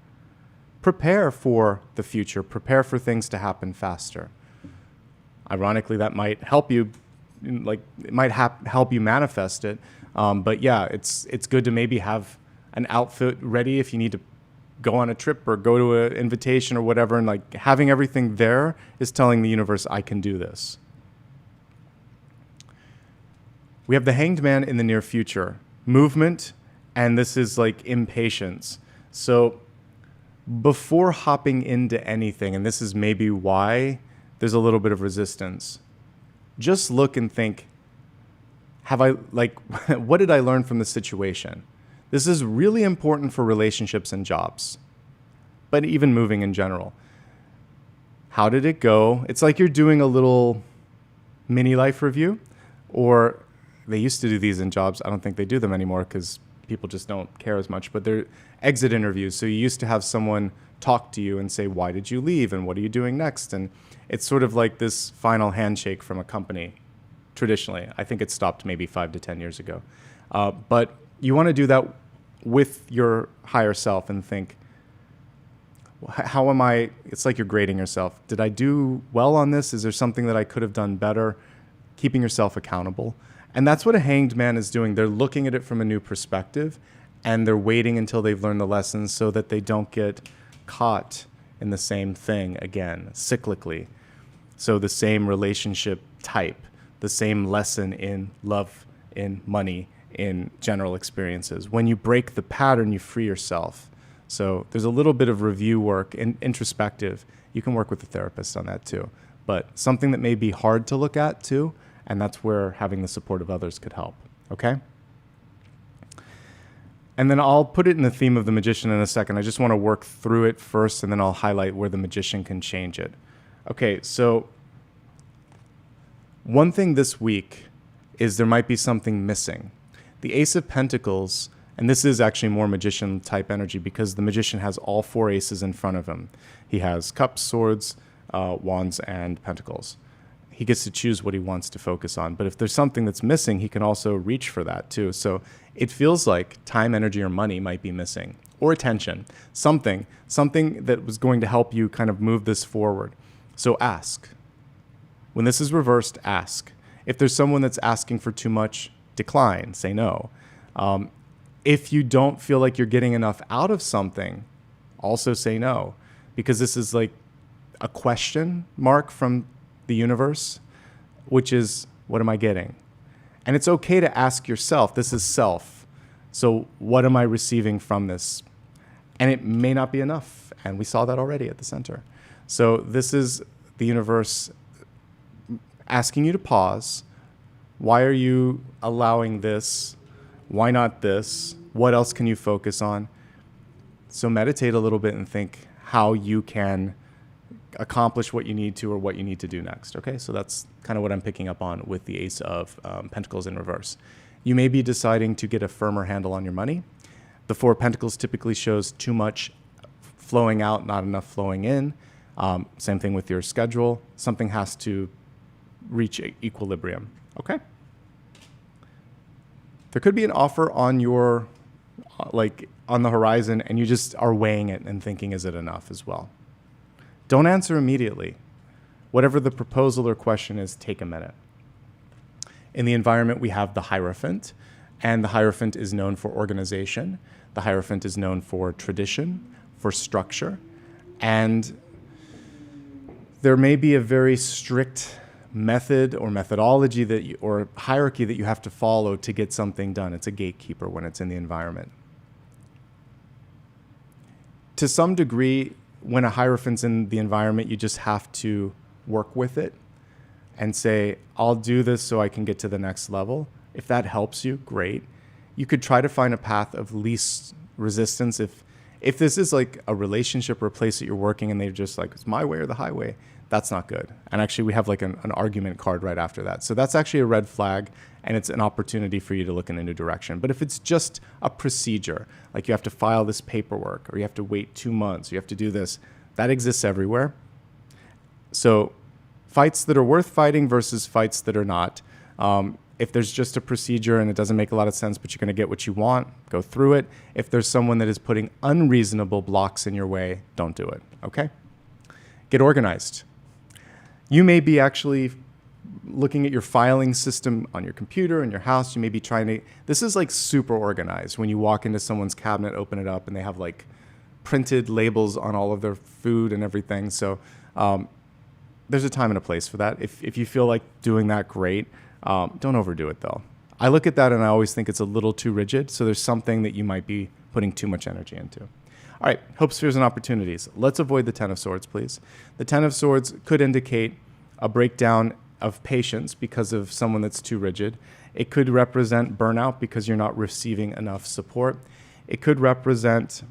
Prepare for the future. Prepare for things to happen faster. Ironically, that might help you, it might help you manifest it. But yeah, it's good to maybe have an outfit ready if you need to go on a trip or go to an invitation or whatever, and like having everything there is telling the universe, I can do this. We have the Hanged Man in the near future. Movement, and this is like impatience. So before hopping into anything, and this is maybe why there's a little bit of resistance, just look and think, what did I learn from the situation? This is really important for relationships and jobs, but even moving in general. How did it go? It's like you're doing a little mini life review, or they used to do these in jobs. I don't think they do them anymore because people just don't care as much, but they're exit interviews. So you used to have someone talk to you and say, why did you leave? And what are you doing next? And it's sort of like this final handshake from a company traditionally. I think it stopped maybe 5 to 10 years ago. But you want to do that with your higher self and think, how am I? It's like you're grading yourself. Did I do well on this? Is there something that I could have done better? Keeping yourself accountable. And that's what a Hanged Man is doing. They're looking at it from a new perspective, and they're waiting until they've learned the lessons so that they don't get caught in the same thing again, cyclically. So the same relationship type, the same lesson in love, in money, in general experiences. When you break the pattern, you free yourself. So there's a little bit of review work and introspective. You can work with a therapist on that too. But something that may be hard to look at too, and that's where having the support of others could help. Okay? And then I'll put it in the theme of the Magician in a second. I just want to work through it first, and then I'll highlight where the Magician can change it. Okay, so one thing this week is there might be something missing. The Ace of Pentacles, and this is actually more Magician type energy because the Magician has all 4 aces in front of him. He has Cups, Swords, Wands, and Pentacles. He gets to choose what he wants to focus on. But if there's something that's missing, he can also reach for that too. So it feels like time, energy, or money might be missing, or attention, something that was going to help you kind of move this forward. So ask. When this is reversed, ask. If there's someone that's asking for too much, decline, say no. If you don't feel like you're getting enough out of something, also say no, because this is like a question mark from the universe, which is, what am I getting? And it's okay to ask yourself, this is self. So what am I receiving from this? And it may not be enough. And we saw that already at the center. So this is the universe asking you to pause. Why are you allowing this? Why not this? What else can you focus on? So meditate a little bit and think how you can accomplish what you need to or what you need to do next. Okay, so that's kind of what I'm picking up on with the Ace of Pentacles in reverse. You may be deciding to get a firmer handle on your money. The Four of Pentacles typically shows too much flowing out, not enough flowing in. Same thing with your schedule. Something has to reach equilibrium. Okay. There could be an offer on your, on the horizon, and you just are weighing it and thinking, is it enough as well? Don't answer immediately. Whatever the proposal or question is, take a minute. In the environment, we have the Hierophant, and the Hierophant is known for organization. The Hierophant is known for tradition, for structure, and there may be a very strict method or methodology or hierarchy that you have to follow to get something done. It's a gatekeeper when it's in the environment. To some degree, when a Hierophant's in the environment, you just have to work with it and say, I'll do this so I can get to the next level. If that helps you, great. You could try to find a path of least resistance. If this is like a relationship or a place that you're working and they're just like, it's my way or the highway, that's not good. And actually we have like an argument card right after that. So that's actually a red flag, and it's an opportunity for you to look in a new direction. But if it's just a procedure, like you have to file this paperwork, or you have to wait 2 months, or you have to do this, that exists everywhere. So fights that are worth fighting versus fights that are not. If there's just a procedure and it doesn't make a lot of sense, but you're going to get what you want, go through it. If there's someone that is putting unreasonable blocks in your way, don't do it, okay? Get organized. You may be actually looking at your filing system on your computer in your house. You may be trying to, this is like super organized. When you walk into someone's cabinet, open it up, and they have like printed labels on all of their food and everything. So there's a time and a place for that. If you feel like doing that, great. Don't overdo it though. I look at that and I always think it's a little too rigid. So there's something that you might be putting too much energy into. All right, hopes, fears, and opportunities. Let's avoid the Ten of Swords, please. The Ten of Swords could indicate a breakdown of patience because of someone that's too rigid. It could represent burnout because you're not receiving enough support. It could represent,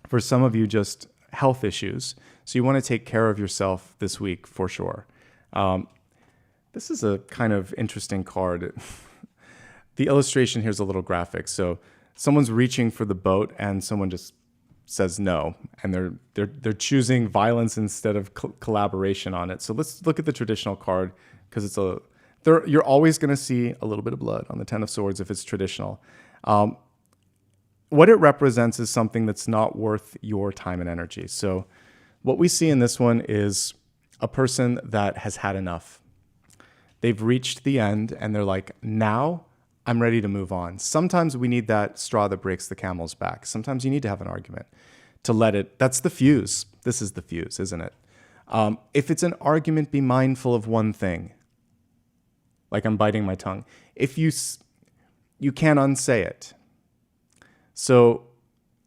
for some of you, just health issues. So you want to take care of yourself this week for sure. This is a kind of interesting card. The illustration here is a little graphic. So someone's reaching for the boat and someone just says no, and they're choosing violence instead of collaboration on it. So let's look at the traditional card, because you're always going to see a little bit of blood on the Ten of Swords if it's traditional. What it represents is something that's not worth your time and energy. So what we see in this one is a person that has had enough. They've reached the end and they're like, now I'm ready to move on. Sometimes we need that straw that breaks the camel's back. Sometimes you need to have an argument to let it, that's the fuse. This is the fuse, isn't it? If it's an argument, be mindful of one thing. Like I'm biting my tongue. If you can't unsay it. So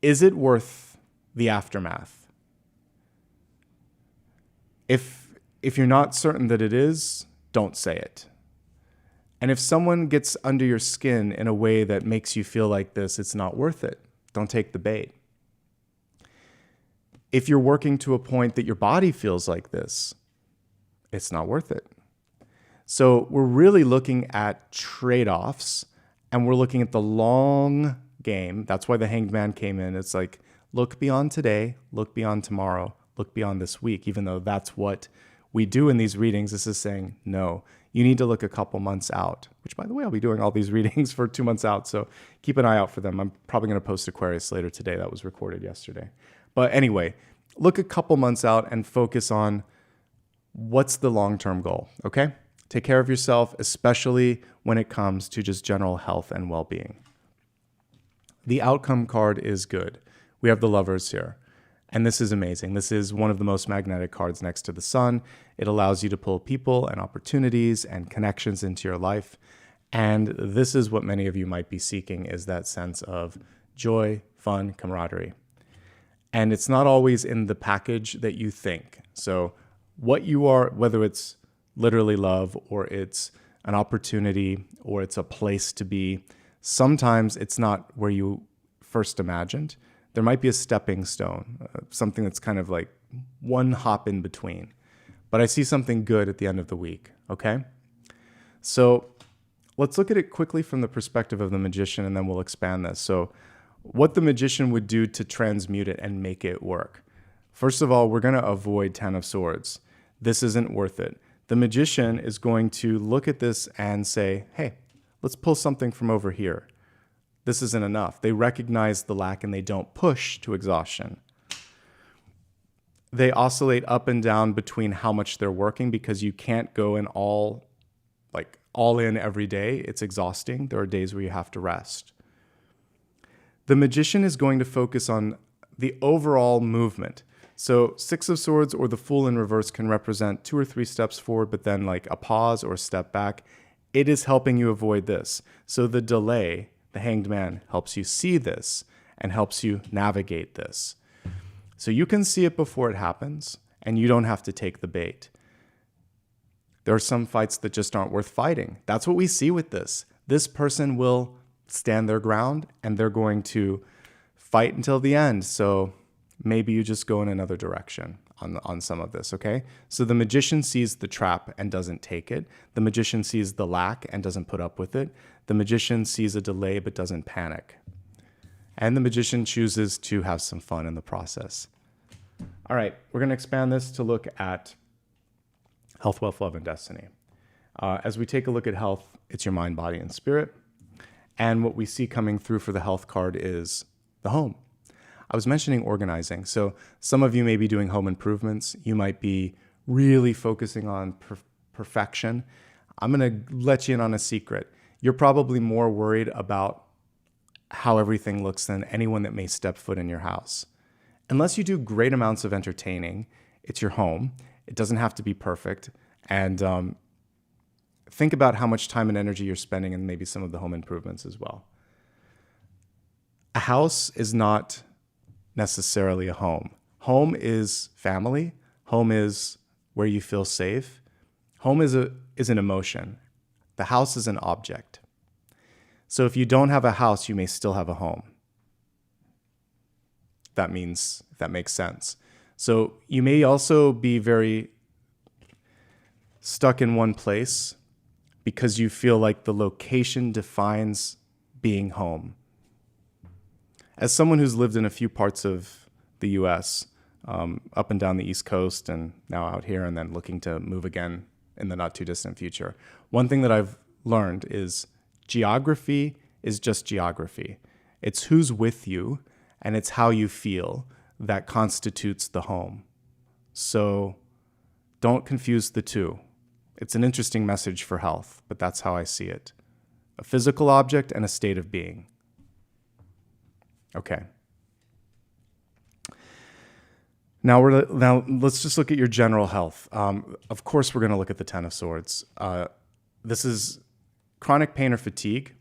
is it worth the aftermath? If you're not certain that it is, don't say it. And if someone gets under your skin in a way that makes you feel like this, it's not worth it. Don't take the bait. If you're working to a point that your body feels like this, it's not worth it. So we're really looking at trade-offs, and we're looking at the long game. That's why the Hanged Man came in. It's like, look beyond today, look beyond tomorrow, look beyond this week, even though that's what we do in these readings. This is saying, no, you need to look a couple months out, which, by the way, I'll be doing all these readings for 2 months out. So keep an eye out for them. I'm probably going to post Aquarius later today. That was recorded yesterday. But anyway, look a couple months out and focus on what's the long-term goal, okay? Take care of yourself, especially when it comes to just general health and well-being. The outcome card is good. We have the Lovers here. And this is amazing. This is one of the most magnetic cards next to the Sun. It allows you to pull people and opportunities and connections into your life. And this is what many of you might be seeking, is that sense of joy, fun, camaraderie. And it's not always in the package that you think. So what you are, whether it's literally love or it's an opportunity or it's a place to be, sometimes it's not where you first imagined. There might be a stepping stone, something that's kind of like one hop in between. But I see something good at the end of the week, okay? So let's look at it quickly from the perspective of the Magician, and then we'll expand this. So what the Magician would do to transmute it and make it work. First of all, we're going to avoid Ten of Swords. This isn't worth it. The Magician is going to look at this and say, hey, let's pull something from over here. This isn't enough. They recognize the lack and they don't push to exhaustion. They oscillate up and down between how much they're working, because you can't go in all in every day. It's exhausting. There are days where you have to rest. The Magician is going to focus on the overall movement. So Six of Swords or the Fool in reverse can represent 2 or 3 steps forward, but then like a pause or a step back. It is helping you avoid this. So the delay, the Hanged Man, helps you see this and helps you navigate this. So you can see it before it happens, and you don't have to take the bait. There are some fights that just aren't worth fighting. That's what we see with this. This person will stand their ground, and they're going to fight until the end. So maybe you just go in another direction on some of this, okay? So the Magician sees the trap and doesn't take it. The Magician sees the lack and doesn't put up with it. The Magician sees a delay but doesn't panic. And the Magician chooses to have some fun in the process. All right, we're going to expand this to look at health, wealth, love, and destiny. As we take a look at health, it's your mind, body, and spirit. And what we see coming through for the health card is the home. I was mentioning organizing. So some of you may be doing home improvements. You might be really focusing on perfection. I'm going to let you in on a secret. You're probably more worried about how everything looks than anyone that may step foot in your house. Unless you do great amounts of entertaining, it's your home. It doesn't have to be perfect. And think about how much time and energy you're spending in maybe some of the home improvements as well. A house is not necessarily a home. Home is family. Home is where you feel safe. Home is an emotion. The house is an object. So if you don't have a house, you may still have a home. That makes sense. So you may also be very stuck in one place because you feel like the location defines being home. As someone who's lived in a few parts of the U.S., up and down the East Coast and now out here and then looking to move again in the not too distant future, one thing that I've learned is geography is just geography. It's who's with you and it's how you feel that constitutes the home. So don't confuse the two. It's an interesting message for health, but that's how I see it. A physical object and a state of being. Okay. Now let's just look at your general health. Of course, we're going to look at the Ten of Swords. This is chronic pain or fatigue,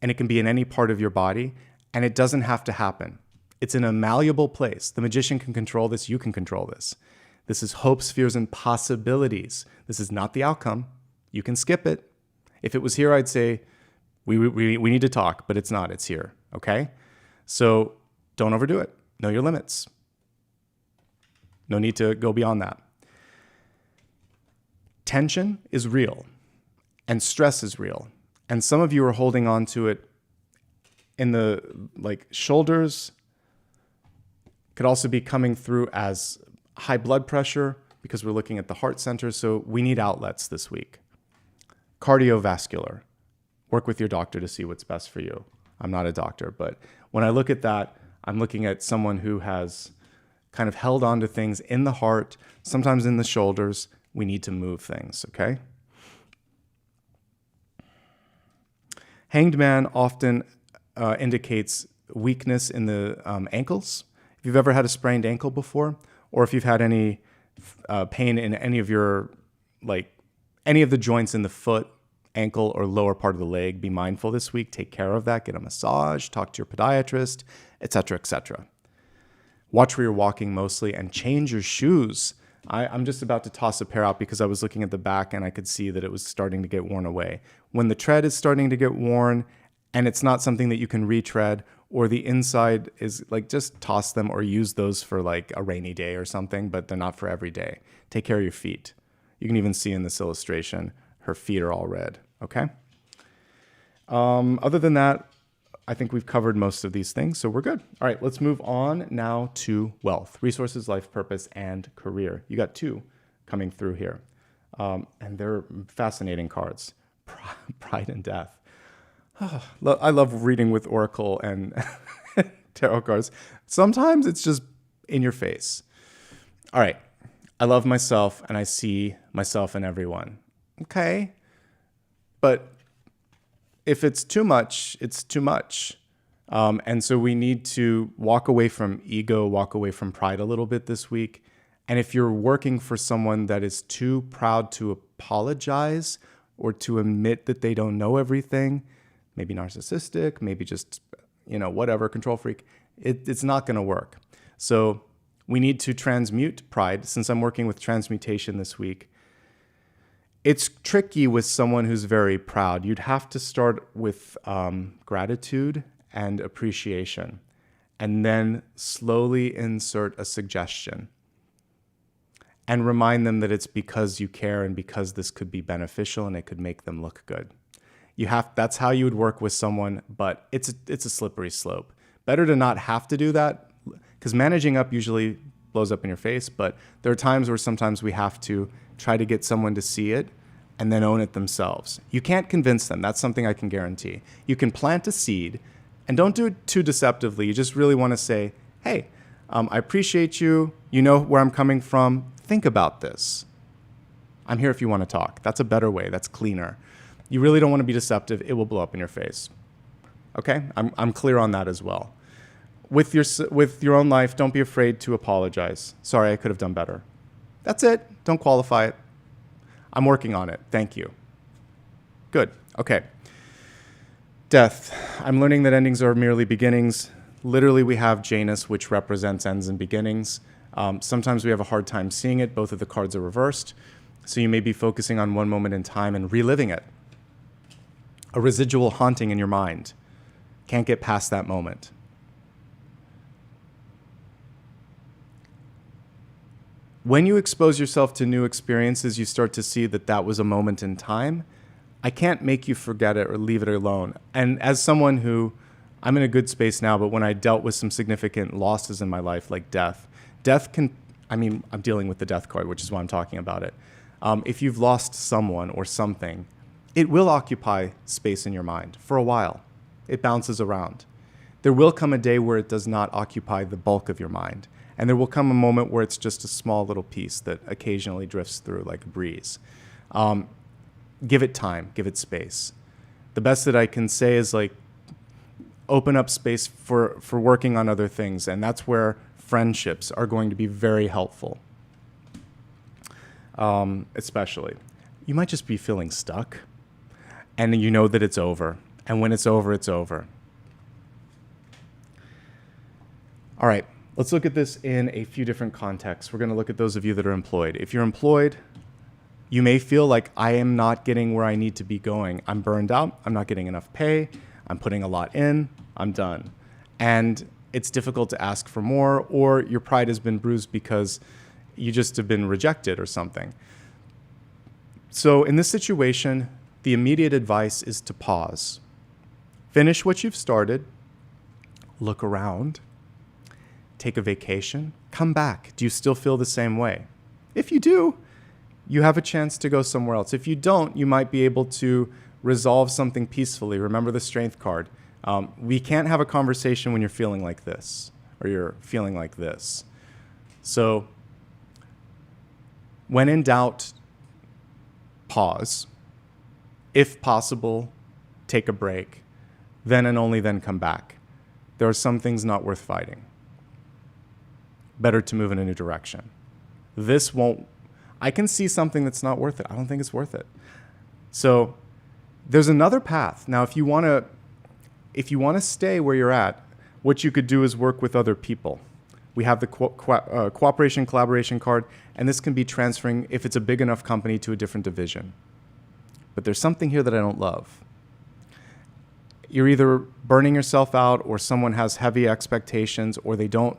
and it can be in any part of your body, and it doesn't have to happen. It's in a malleable place. The Magician can control this. You can control this. This is hopes, fears, and possibilities. This is not the outcome. You can skip it. If it was here, I'd say we need to talk, but it's not. It's here. Okay? So don't overdo it. Know your limits. No need to go beyond that. Tension is real and stress is real. And some of you are holding on to it in the shoulders. Could also be coming through as high blood pressure because we're looking at the heart center. So we need outlets this week. Cardiovascular. Work with your doctor to see what's best for you. I'm not a doctor, but when I look at that, I'm looking at someone who has kind of held on to things in the heart, sometimes in the shoulders. We need to move things, okay? Hanged Man often indicates weakness in the ankles. If you've ever had a sprained ankle before, or if you've had any pain in any of your, any of the joints in the foot, ankle, or lower part of the leg, be mindful this week. Take care of that. Get a massage, talk to your podiatrist, etc., etc. Watch where you're walking mostly and change your shoes. I'm just about to toss a pair out because I was looking at the back and I could see that it was starting to get worn away. When the tread is starting to get worn and it's not something that you can retread, or the inside is just toss them or use those for a rainy day or something, but they're not for every day. Take care of your feet. You can even see in this illustration, her feet are all red, okay? Other than that, I think we've covered most of these things, so we're good. All right, let's move on now to wealth, resources, life purpose, and career. You got 2 coming through here, and they're fascinating cards. Pride and death. I love reading with Oracle and tarot cards. Sometimes it's just in your face. All right, I love myself, and I see myself in everyone. Okay, but if it's too much, it's too much. And so we need to walk away from ego, walk away from pride a little bit this week. And if you're working for someone that is too proud to apologize or to admit that they don't know everything, maybe narcissistic, maybe just, whatever, control freak, it's not going to work. So we need to transmute pride. Since I'm working with transmutation this week, it's tricky with someone who's very proud. You'd have to start with gratitude and appreciation, and then slowly insert a suggestion and remind them that it's because you care and because this could be beneficial and it could make them look good. That's how you would work with someone, but it's a slippery slope. Better to not have to do that, because managing up usually blows up in your face, but there are times where sometimes we have to try to get someone to see it and then own it themselves. You can't convince them. That's something I can guarantee. You can plant a seed, and don't do it too deceptively. You just really want to say, hey, I appreciate you. You know where I'm coming from. Think about this. I'm here if you want to talk. That's a better way. That's cleaner. You really don't want to be deceptive. It will blow up in your face. Okay? I'm clear on that as well. With your own life, don't be afraid to apologize. Sorry, I could have done better. That's it. Don't qualify it. I'm working on it. Thank you. Good. Okay. Death. I'm learning that endings are merely beginnings. Literally, we have Janus, which represents ends and beginnings. Sometimes we have a hard time seeing it. Both of the cards are reversed. So you may be focusing on one moment in time and reliving it. A residual haunting in your mind. Can't get past that moment. When you expose yourself to new experiences, you start to see that that was a moment in time. I can't make you forget it or leave it alone. And as someone who, I'm in a good space now, but when I dealt with some significant losses in my life, like death I'm dealing with the death card, which is why I'm talking about it. If you've lost someone or something, it will occupy space in your mind for a while. It bounces around. There will come a day where it does not occupy the bulk of your mind. And there will come a moment where it's just a small little piece that occasionally drifts through like a breeze. Give it time, give it space. The best that I can say is like open up space for working on other things. And that's where friendships are going to be very helpful. Especially. You might just be feeling stuck and you know that it's over. And when it's over, it's over. All right. Let's look at this in a few different contexts. We're going to look at those of you that are employed. If you're employed, you may feel like I am not getting where I need to be going. I'm burned out. I'm not getting enough pay. I'm putting a lot in. I'm done. And it's difficult to ask for more, or your pride has been bruised because you just have been rejected or something. So in this situation, the immediate advice is to pause. Finish what you've started. Look around. Take a vacation, come back. Do you still feel the same way? If you do, you have a chance to go somewhere else. If you don't, you might be able to resolve something peacefully. Remember the strength card. We can't have a conversation when you're feeling like this or you're feeling like this. So when in doubt, pause. If possible, take a break. Then and only then come back. There are some things not worth fighting. Better to move in a new direction. I can see something that's not worth it. I don't think it's worth it. So there's another path. Now, if you want to stay where you're at, what you could do is work with other people. We have the cooperation collaboration card, and this can be transferring, if it's a big enough company, to a different division. But there's something here that I don't love. You're either burning yourself out, or someone has heavy expectations, or they don't.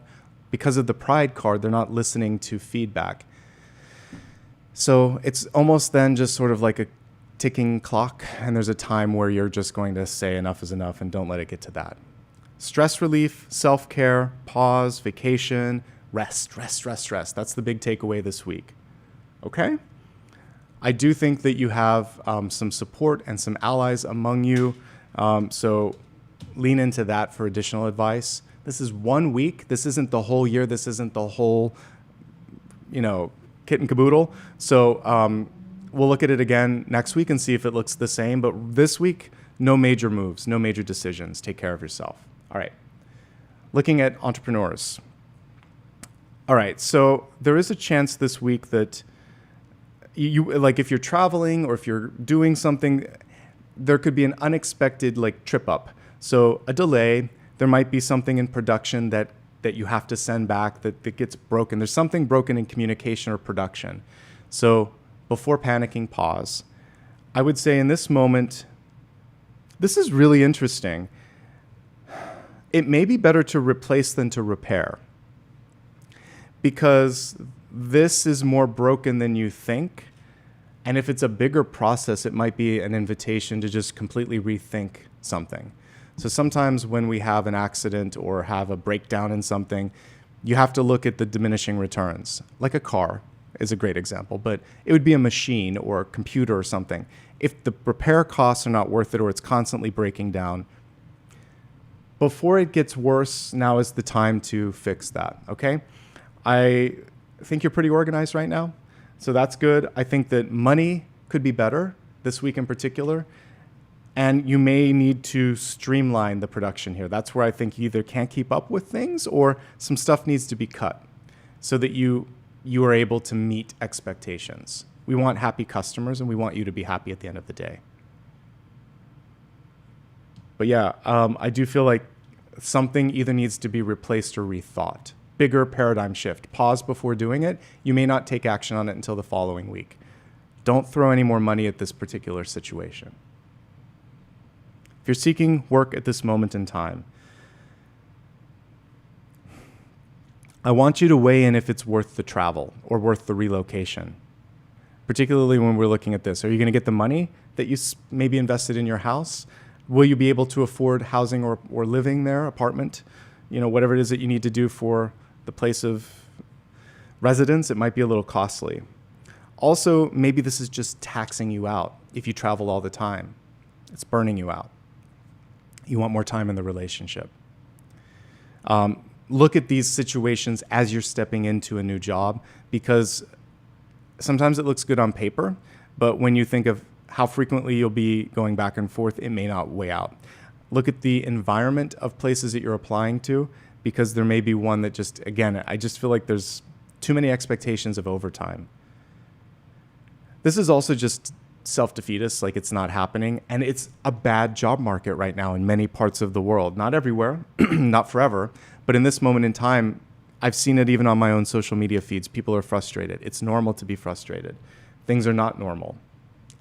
Because of the pride card, they're not listening to feedback. So it's almost then just sort of like a ticking clock, and there's a time where you're just going to say enough is enough and don't let it get to that. Stress relief, self-care, pause, vacation, rest. That's the big takeaway this week. Okay? I do think that you have some support and some allies among you, so lean into that for additional advice. This is 1 week. This isn't the whole year. This isn't the whole, kit and caboodle. So we'll look at it again next week and see if it looks the same. But this week, no major moves, no major decisions. Take care of yourself. All right. Looking at entrepreneurs. All right. So there is a chance this week that you like if you're traveling or if you're doing something, there could be an unexpected like trip up. So a delay, there might be something in production that you have to send back that gets broken. There's something broken in communication or production. So before panicking, pause. I would say in this moment, this is really interesting. It may be better to replace than to repair, because this is more broken than you think. And if it's a bigger process, it might be an invitation to just completely rethink something. So sometimes when we have an accident or have a breakdown in something, you have to look at the diminishing returns. Like a car is a great example, but it would be a machine or a computer or something. If the repair costs are not worth it or it's constantly breaking down, before it gets worse, now is the time to fix that, okay? I think you're pretty organized right now, so that's good. I think that money could be better this week in particular, and you may need to streamline the production here. That's where I think you either can't keep up with things or some stuff needs to be cut so that you are able to meet expectations. We want happy customers and we want you to be happy at the end of the day. But yeah, I do feel like something either needs to be replaced or rethought. Bigger paradigm shift. Pause before doing it. You may not take action on it until the following week. Don't throw any more money at this particular situation. If you're seeking work at this moment in time, I want you to weigh in if it's worth the travel or worth the relocation, particularly when we're looking at this. Are you going to get the money that you maybe invested in your house? Will you be able to afford housing or living there, apartment, whatever it is that you need to do for the place of residence? It might be a little costly. Also, maybe this is just taxing you out if you travel all the time. It's burning you out. You want more time in the relationship. Look at these situations as you're stepping into a new job, because sometimes it looks good on paper, but when you think of how frequently you'll be going back and forth, it may not weigh out. Look at the environment of places that you're applying to, because there may be one that just, again, I just feel like there's too many expectations of overtime. This is also just self-defeatist, like it's not happening. And it's a bad job market right now in many parts of the world. Not everywhere, not forever, but in this moment in time, I've seen it even on my own social media feeds. People are frustrated. It's normal to be frustrated. Things are not normal.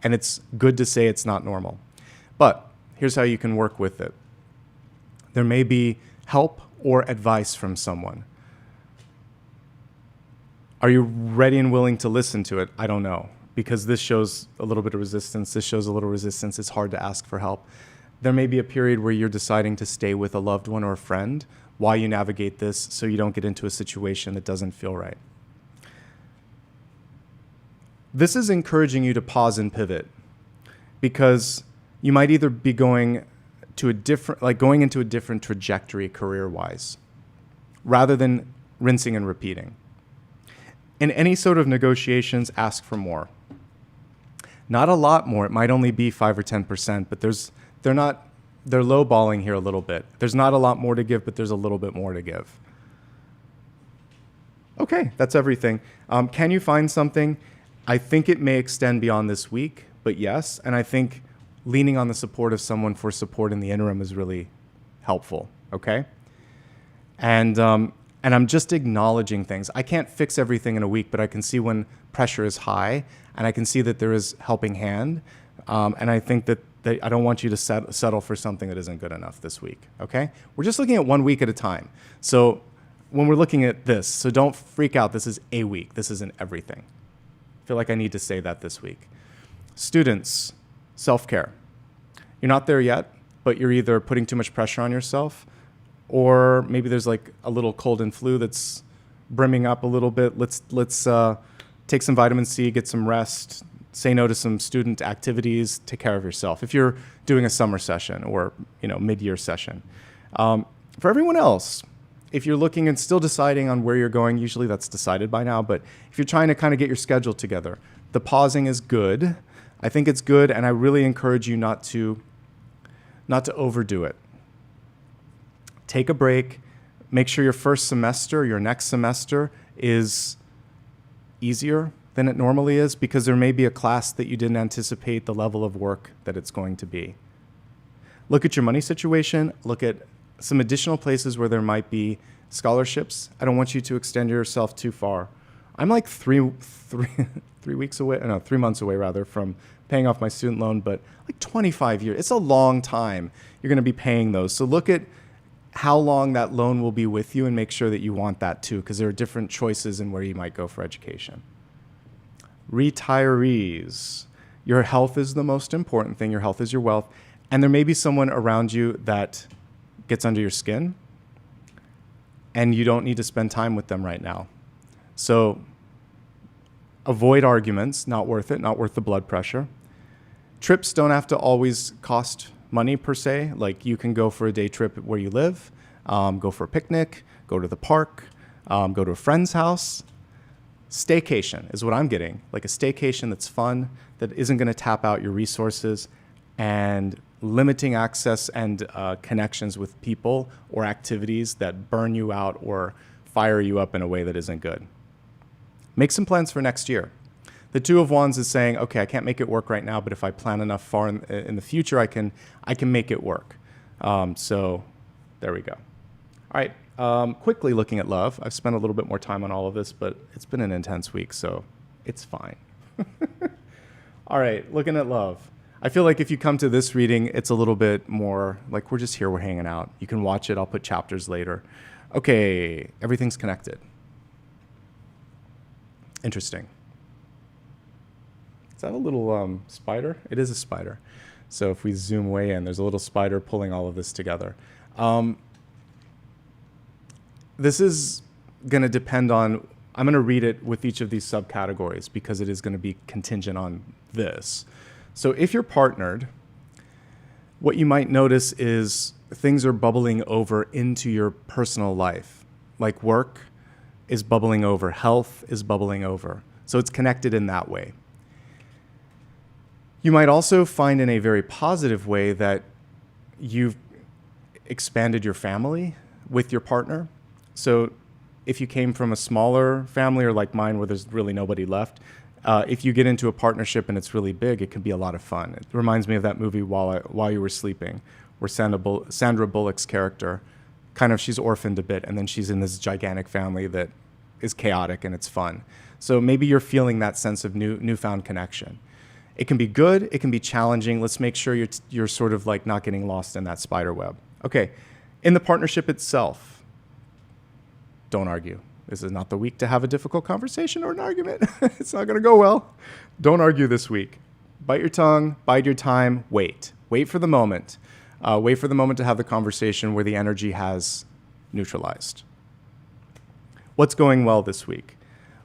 And it's good to say it's not normal. But here's how you can work with it. There may be help or advice from someone. Are you ready and willing to listen to it? I don't know, because this shows a little bit of resistance. This shows a little resistance. It's hard to ask for help. There may be a period where you're deciding to stay with a loved one or a friend while you navigate this so you don't get into a situation that doesn't feel right. This is encouraging you to pause and pivot, because you might either be going into a different trajectory career-wise, rather than rinsing and repeating. In any sort of negotiations, ask for more. Not a lot more. It might only be 5 or 10%, but they're lowballing here a little bit. There's not a lot more to give, but there's a little bit more to give. Okay, that's everything. Can you find something? I think it may extend beyond this week, but yes. And I think leaning on the support of someone for support in the interim is really helpful, okay? And I'm just acknowledging things. I can't fix everything in a week, but I can see when pressure is high, and I can see that there is helping hand. And I think that I don't want you to settle for something that isn't good enough this week, okay? We're just looking at 1 week at a time. So when we're looking at this, so don't freak out. This is a week. This isn't everything. I feel like I need to say that this week. Students, self-care. You're not there yet, but you're either putting too much pressure on yourself, or maybe there's like a little cold and flu that's brimming up a little bit. Let's take some vitamin C, get some rest, say no to some student activities, take care of yourself. If you're doing a summer session or mid-year session. For everyone else, if you're looking and still deciding on where you're going, usually that's decided by now, but if you're trying to kind of get your schedule together, the pausing is good. I think it's good, and I really encourage you not to overdo it. Take a break. Make sure your first semester, your next semester is easier than it normally is, because there may be a class that you didn't anticipate the level of work that it's going to be. Look at your money situation. Look at some additional places where there might be scholarships. I don't want you to extend yourself too far. I'm like 3 months away rather from paying off my student loan, but like 25 years. It's a long time you're going to be paying those. So look at how long that loan will be with you and make sure that you want that too, because there are different choices in where you might go for education. Retirees. Your health is the most important thing. Your health is your wealth. And there may be someone around you that gets under your skin, and you don't need to spend time with them right now. So avoid arguments, not worth it, not worth the blood pressure. Trips don't have to always cost money per se. Like you can go for a day trip where you live, go for a picnic, go to the park, go to a friend's house. Staycation is what I'm getting, like a staycation that's fun, that isn't going to tap out your resources, and limiting access and connections with people or activities that burn you out or fire you up in a way that isn't good. Make some plans for next year. The Two of Wands is saying, okay, I can't make it work right now, but if I plan enough far in the future, I can make it work. So there we go. All right, quickly looking at love. I've spent a little bit more time on all of this, but it's been an intense week, so it's fine. All right, looking at love. I feel like if you come to this reading, it's a little bit more like we're just here, we're hanging out. You can watch it. I'll put chapters later. Okay, everything's connected. Interesting. Is that a little spider? It is a spider. So if we zoom way in, there's a little spider pulling all of this together. This is going to depend on, I'm going to read it with each of these subcategories because it is going to be contingent on this. So if you're partnered, what you might notice is things are bubbling over into your personal life. Like work is bubbling over, health is bubbling over. So it's connected in that way. You might also find in a very positive way that you've expanded your family with your partner. So if you came from a smaller family or like mine where there's really nobody left, if you get into a partnership and it's really big, it can be a lot of fun. It reminds me of that movie While You Were Sleeping, where Sandra Bullock's character, kind of she's orphaned a bit, and then she's in this gigantic family that is chaotic and it's fun. So maybe you're feeling that sense of newfound connection. It can be good, it can be challenging. Let's make sure you're sort of like not getting lost in that spider web. Okay, in the partnership itself, don't argue. This is not the week to have a difficult conversation or an argument. It's not going to go well. Don't argue this week. Bite your tongue, bide your time, wait. Wait for the moment. Wait for the moment to have the conversation where the energy has neutralized. What's going well this week?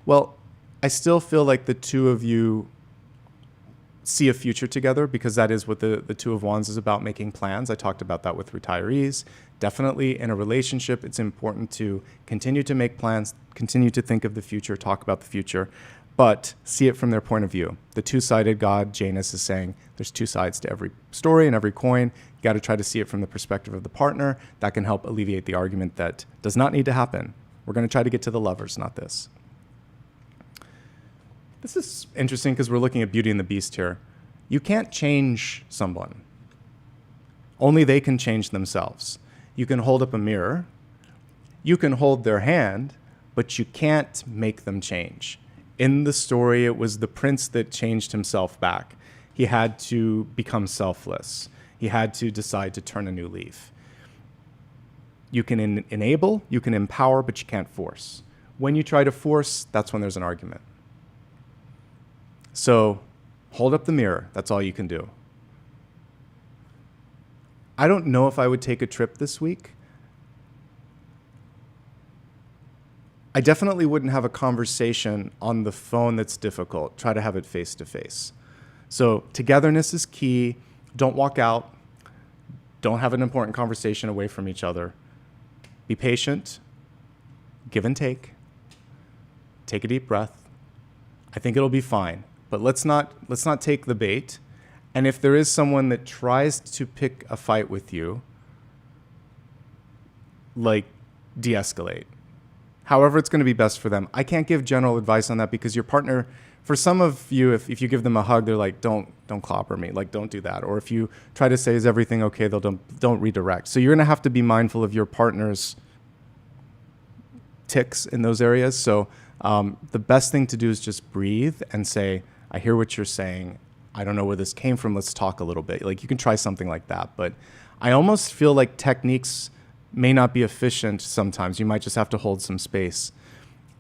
Well, I still feel like the two of you see a future together, because that is what the Two of Wands is about, making plans. I talked about that with retirees. Definitely in a relationship, it's important to continue to make plans, continue to think of the future, talk about the future, but see it from their point of view. The two-sided God, Janus, is saying there's two sides to every story and every coin. You got to try to see it from the perspective of the partner. That can help alleviate the argument that does not need to happen. We're going to try to get to the lovers, not this. This is interesting because we're looking at Beauty and the Beast here. You can't change someone. Only they can change themselves. You can hold up a mirror. You can hold their hand, but you can't make them change. In the story, it was the prince that changed himself back. He had to become selfless. He had to decide to turn a new leaf. You can enable, you can empower, but you can't force. When you try to force, that's when there's an argument. So hold up the mirror. That's all you can do. I don't know if I would take a trip this week. I definitely wouldn't have a conversation on the phone that's difficult. Try to have it face to face. So togetherness is key. Don't walk out. Don't have an important conversation away from each other. Be patient. Give and take. Take a deep breath. I think it'll be fine. But let's not take the bait. And if there is someone that tries to pick a fight with you, like de-escalate. However it's going to be best for them. I can't give general advice on that because your partner, for some of you, if you give them a hug, they're like, don't clobber me, like don't do that. Or if you try to say, is everything okay, they'll don't redirect. So you're going to have to be mindful of your partner's ticks in those areas. So the best thing to do is just breathe and say, I hear what you're saying. I don't know where this came from. Let's talk a little bit. Like you can try something like that. But I almost feel like techniques may not be efficient sometimes. You might just have to hold some space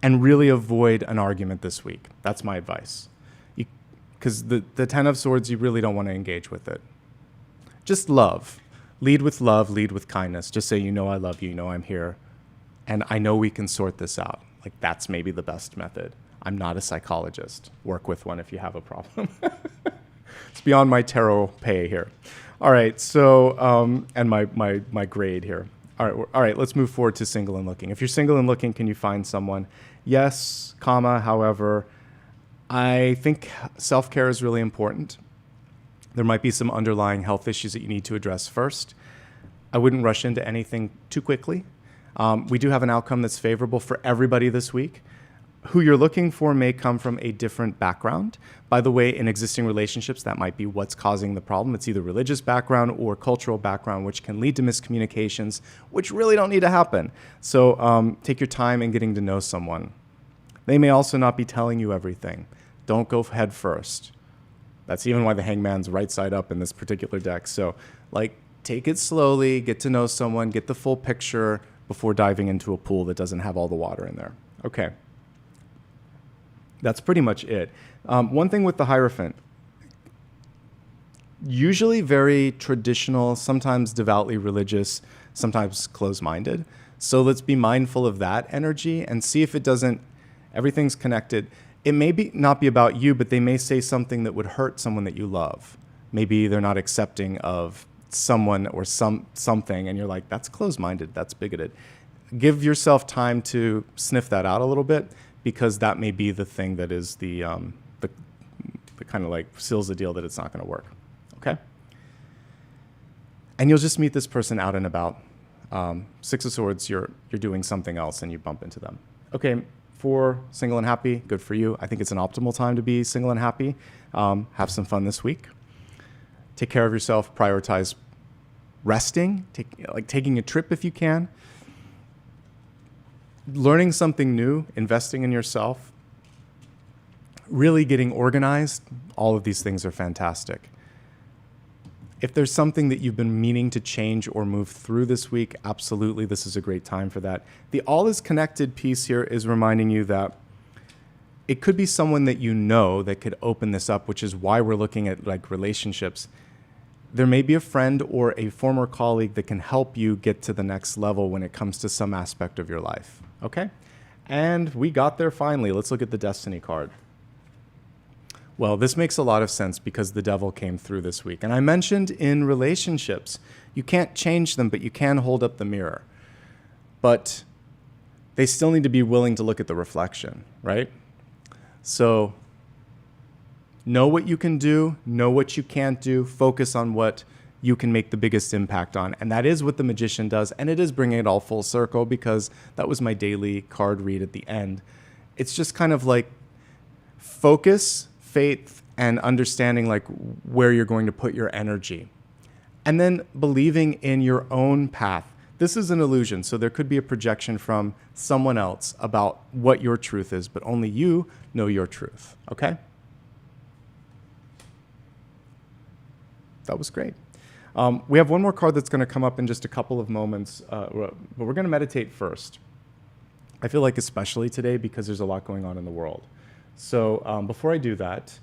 and really avoid an argument this week. That's my advice. Because the Ten of Swords, you really don't want to engage with it. Just love. Lead with love, lead with kindness. Just say, you know I love you, you know I'm here, and I know we can sort this out. Like that's maybe the best method. I'm not a psychologist. Work with one if you have a problem. It's beyond my tarot pay here. All right, so, and my grade here. All right, let's move forward to single and looking. If you're single and looking, can you find someone? Yes, comma, however, I think self-care is really important. There might be some underlying health issues that you need to address first. I wouldn't rush into anything too quickly. We do have an outcome that's favorable for everybody this week. Who you're looking for may come from a different background. By the way, in existing relationships, that might be what's causing the problem. It's either religious background or cultural background, which can lead to miscommunications, which really don't need to happen. So take your time in getting to know someone. They may also not be telling you everything. Don't go head first. That's even why the hangman's right side up in this particular deck. So like, take it slowly, get to know someone, get the full picture before diving into a pool that doesn't have all the water in there. Okay. That's pretty much it. One thing with the Hierophant, usually very traditional, sometimes devoutly religious, sometimes closed-minded. So let's be mindful of that energy and see if it doesn't, everything's connected. It may not be about you, but they may say something that would hurt someone that you love. Maybe they're not accepting of someone or something, and you're like, that's closed-minded, that's bigoted. Give yourself time to sniff that out a little bit, because that may be the thing that is the kind of like seals the deal that it's not going to work. Okay? And you'll just meet this person out and about. Six of Swords, you're doing something else and you bump into them. Okay, for single and happy, good for you. I think it's an optimal time to be single and happy. Have some fun this week. Take care of yourself. Prioritize resting, taking a trip if you can. Learning something new, investing in yourself, really getting organized, all of these things are fantastic. If there's something that you've been meaning to change or move through this week, absolutely, this is a great time for that. The all is connected piece here is reminding you that it could be someone that you know that could open this up, which is why we're looking at like relationships. There may be a friend or a former colleague that can help you get to the next level when it comes to some aspect of your life. Okay? And we got there finally. Let's look at the Destiny card. Well, this makes a lot of sense because the devil came through this week. And I mentioned in relationships, you can't change them, but you can hold up the mirror. But they still need to be willing to look at the reflection, right? So know what you can do, know what you can't do, focus on what you can make the biggest impact on. And that is what the Magician does. And it is bringing it all full circle because that was my daily card read at the end. It's just kind of like focus, faith, and understanding like where you're going to put your energy. And then believing in your own path. This is an illusion, so there could be a projection from someone else about what your truth is, but only you know your truth, okay? That was great. We have one more card that's going to come up in just a couple of moments, but we're going to meditate first. I feel like especially today because there's a lot going on in the world. So before I do that,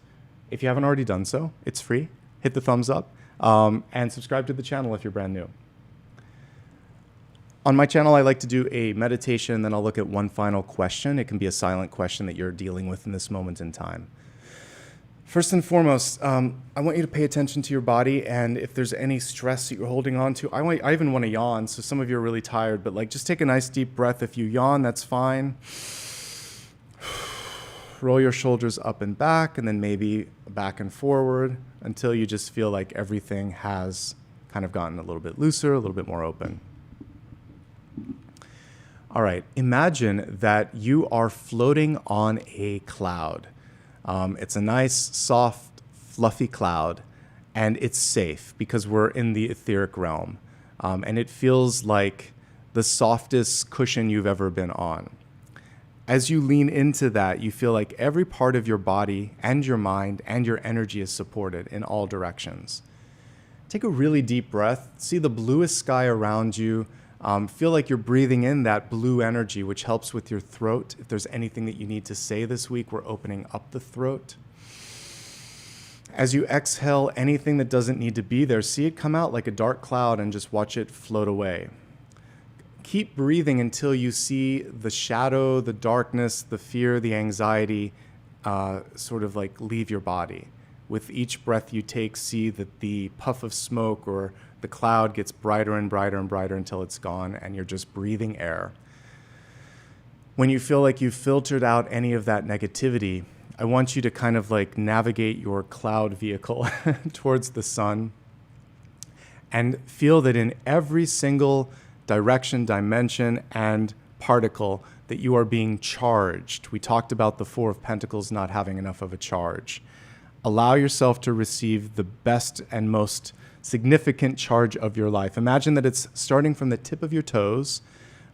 if you haven't already done so, it's free. Hit the thumbs up and subscribe to the channel if you're brand new. On my channel, I like to do a meditation, and then I'll look at one final question. It can be a silent question that you're dealing with in this moment in time. First and foremost, I want you to pay attention to your body, and if there's any stress that you're holding on to, I even want to yawn, so some of you are really tired, but like just take a nice deep breath. If you yawn, that's fine. Roll your shoulders up and back, and then maybe back and forward until you just feel like everything has kind of gotten a little bit looser, a little bit more open. All right, imagine that you are floating on a cloud. It's a nice, soft, fluffy cloud, and it's safe because we're in the etheric realm. And it feels like the softest cushion you've ever been on. As you lean into that, you feel like every part of your body and your mind and your energy is supported in all directions. Take a really deep breath. See the bluest sky around you. Feel like you're breathing in that blue energy, which helps with your throat. If there's anything that you need to say this week, we're opening up the throat. As you exhale anything that doesn't need to be there, see it come out like a dark cloud and just watch it float away. Keep breathing until you see the shadow, the darkness, the fear, the anxiety sort of like leave your body. With each breath you take, see that the puff of smoke or the cloud gets brighter and brighter and brighter until it's gone and you're just breathing air. When you feel like you've filtered out any of that negativity, I want you to kind of like navigate your cloud vehicle towards the sun and feel that in every single direction, dimension, and particle that you are being charged. We talked about the Four of Pentacles not having enough of a charge. Allow yourself to receive the best and most significant charge of your life. Imagine that it's starting from the tip of your toes,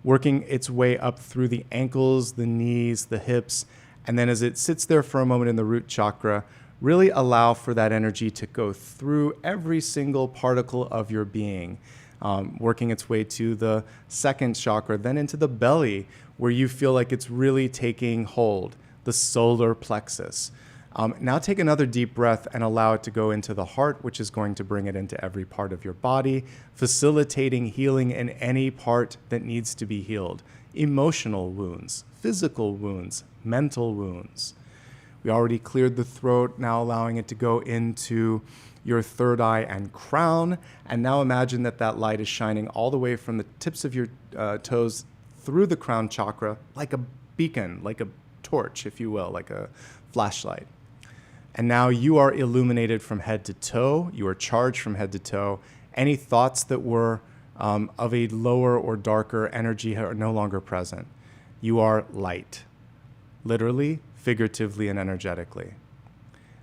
working its way up through the ankles, the knees, the hips, and then as it sits there for a moment in the root chakra, really allow for that energy to go through every single particle of your being. Working its way to the second chakra, then into the belly, where you feel like it's really taking hold, the solar plexus. Now take another deep breath and allow it to go into the heart, which is going to bring it into every part of your body, facilitating healing in any part that needs to be healed. Emotional wounds, physical wounds, mental wounds. We already cleared the throat, now allowing it to go into your third eye and crown. And now imagine that that light is shining all the way from the tips of your toes through the crown chakra, like a beacon, like a torch, if you will, like a flashlight. And now you are illuminated from head to toe. You are charged from head to toe. Any thoughts that were of a lower or darker energy are no longer present. You are light, literally, figuratively, and energetically.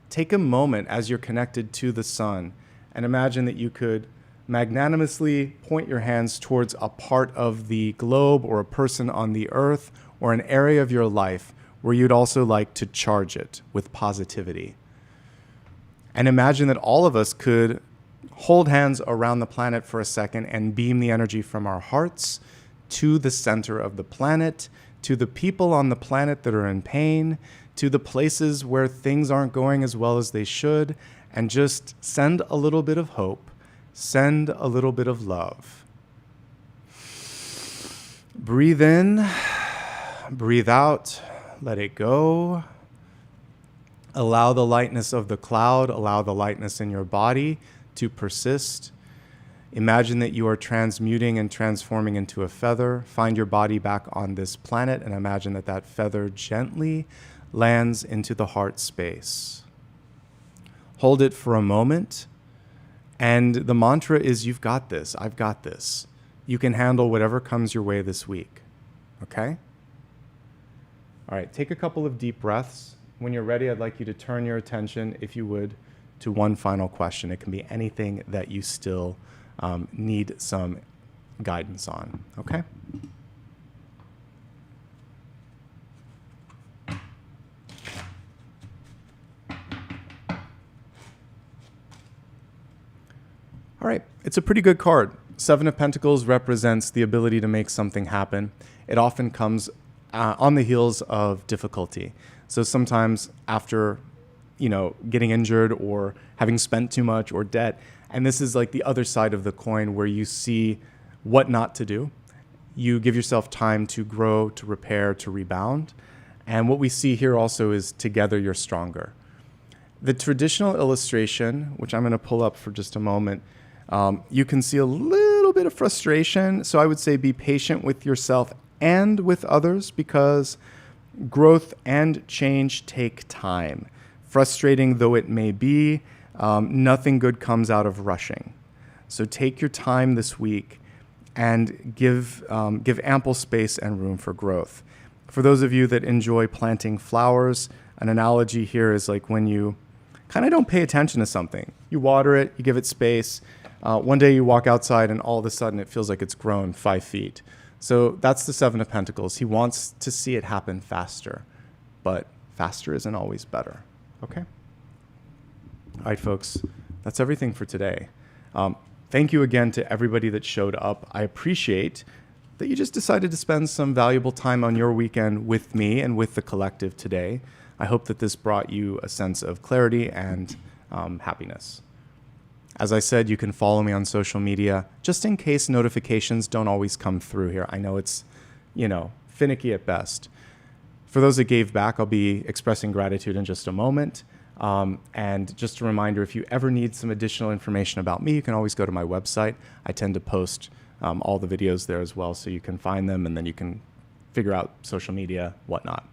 Take a moment as you're connected to the sun and imagine that you could magnanimously point your hands towards a part of the globe or a person on the earth or an area of your life where you'd also like to charge it with positivity. And imagine that all of us could hold hands around the planet for a second and beam the energy from our hearts to the center of the planet, to the people on the planet that are in pain, to the places where things aren't going as well as they should, and just send a little bit of hope, send a little bit of love. Breathe in, breathe out, let it go. Allow the lightness of the cloud, allow the lightness in your body to persist. Imagine that you are transmuting and transforming into a feather. Find your body back on this planet and imagine that that feather gently lands into the heart space. Hold it for a moment. And the mantra is, you've got this. I've got this. You can handle whatever comes your way this week. Okay? All right, take a couple of deep breaths. When you're ready, I'd like you to turn your attention, if you would, to one final question. It can be anything that you still need some guidance on. Okay? All right, it's a pretty good card. Seven of Pentacles represents the ability to make something happen. It often comes on the heels of difficulty. So sometimes after, getting injured or having spent too much or debt, and this is like the other side of the coin where you see what not to do. You give yourself time to grow, to repair, to rebound. And what we see here also is together you're stronger. The traditional illustration, which I'm going to pull up for just a moment, you can see a little bit of frustration. So I would say be patient with yourself and with others because growth and change take time. Frustrating though it may be, nothing good comes out of rushing. So take your time this week and give ample space and room for growth. For those of you that enjoy planting flowers, an analogy here is like when you kind of don't pay attention to something. You water it, you give it space. One day you walk outside and all of a sudden it feels like it's grown 5 feet. So that's the Seven of Pentacles. He wants to see it happen faster, but faster isn't always better. Okay? All right, folks, that's everything for today. Thank you again to everybody that showed up. I appreciate that you just decided to spend some valuable time on your weekend with me and with the collective today. I hope that this brought you a sense of clarity and happiness. As I said, you can follow me on social media, just in case notifications don't always come through here. I know it's, finicky at best. For those that gave back, I'll be expressing gratitude in just a moment. And just a reminder, if you ever need some additional information about me, you can always go to my website. I tend to post all the videos there as well, so you can find them and then you can figure out social media, whatnot.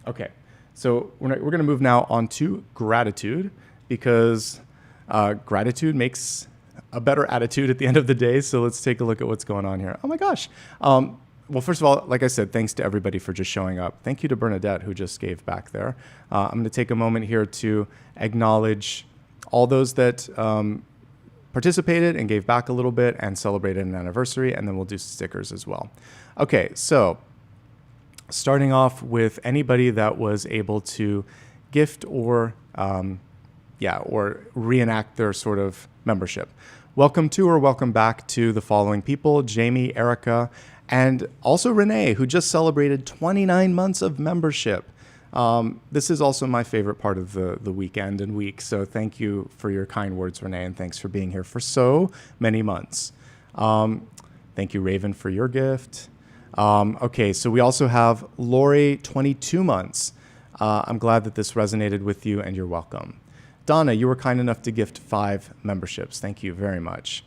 Okay, so we're going to move now on to gratitude, because gratitude makes a better attitude at the end of the day. So let's take a look at what's going on here. Oh my gosh. Well, first of all, like I said, thanks to everybody for just showing up. Thank you to Bernadette, who just gave back there. I'm going to take a moment here to acknowledge all those that participated and gave back a little bit and celebrated an anniversary, and then we'll do stickers as well. Okay, so starting off with anybody that was able to gift or reenact their sort of membership. Welcome to or welcome back to the following people: Jamie, Erica, and also Renee, who just celebrated 29 months of membership. This is also my favorite part of the weekend and week. So thank you for your kind words, Renee, and thanks for being here for so many months. Thank you, Raven, for your gift. Okay, so we also have Lori, 22 months. I'm glad that this resonated with you, and you're welcome. Donna, you were kind enough to gift 5 memberships. Thank you very much.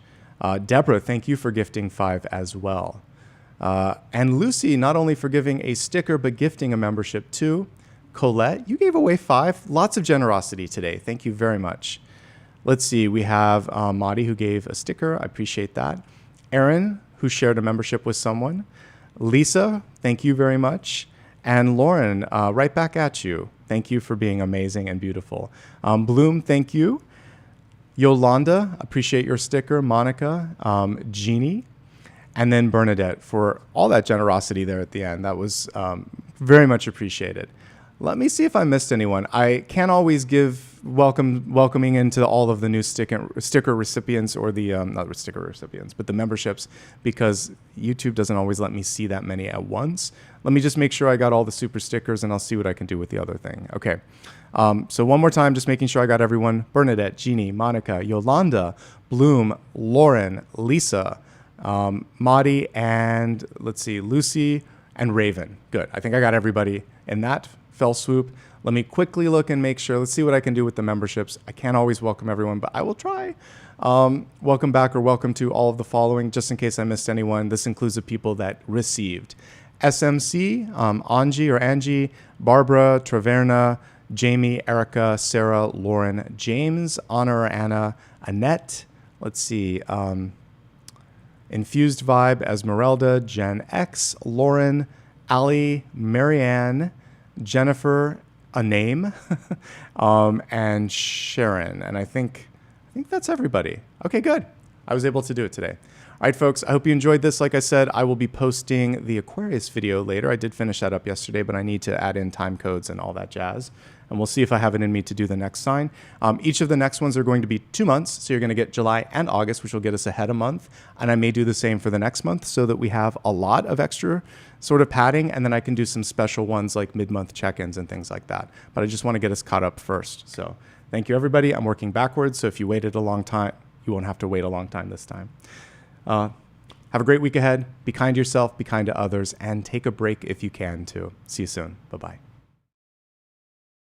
Deborah, thank you for gifting 5 as well. And Lucy, not only for giving a sticker, but gifting a membership too. Colette, you gave away 5. Lots of generosity today. Thank you very much. Let's see. We have Madi, who gave a sticker. I appreciate that. Aaron, who shared a membership with someone. Lisa, thank you very much. And Lauren, right back at you. Thank you for being amazing and beautiful. Bloom, thank you. Yolanda, appreciate your sticker. Monica, Jeannie, and then Bernadette for all that generosity there at the end. That was very much appreciated. Let me see if I missed anyone. I can't always give welcoming into all of the new sticker recipients, or the not sticker recipients, but the memberships, because YouTube doesn't always let me see that many at once. Let me just make sure I got all the super stickers, and I'll see what I can do with the other thing. Okay. So one more time, just making sure I got everyone: Bernadette, Jeannie, Monica, Yolanda, Bloom, Lauren, Lisa, Madi, and let's see, Lucy and Raven. Good. I think I got everybody in that fell swoop. Let me quickly look and make sure. Let's see what I can do with the memberships. I can't always welcome everyone, but I will try. Welcome back, or welcome to all of the following, just in case I missed anyone. This includes the people that received: SMC, Angie, Barbara, Traverna, Jamie, Erica, Sarah, Lauren, James, Anna or Anna, Annette, let's see, Infused Vibe, Esmeralda, Jen X, Lauren, Ali, Marianne, Jennifer, a name, and Sharon. And I think that's everybody. Okay, good. I was able to do it today. All right, folks, I hope you enjoyed this. Like I said, I will be posting the Aquarius video later. I did finish that up yesterday, but I need to add in time codes and all that jazz. And we'll see if I have it in me to do the next sign. Each of the next ones are going to be 2 months. So you're going to get July and August, which will get us ahead a month. And I may do the same for the next month, so that we have a lot of extra sort of padding. And then I can do some special ones like mid-month check-ins and things like that. But I just want to get us caught up first. So thank you, everybody. I'm working backwards. So if you waited a long time, you won't have to wait a long time this time. Have a great week ahead. Be kind to yourself, be kind to others, and take a break if you can too. See you soon. Bye-bye.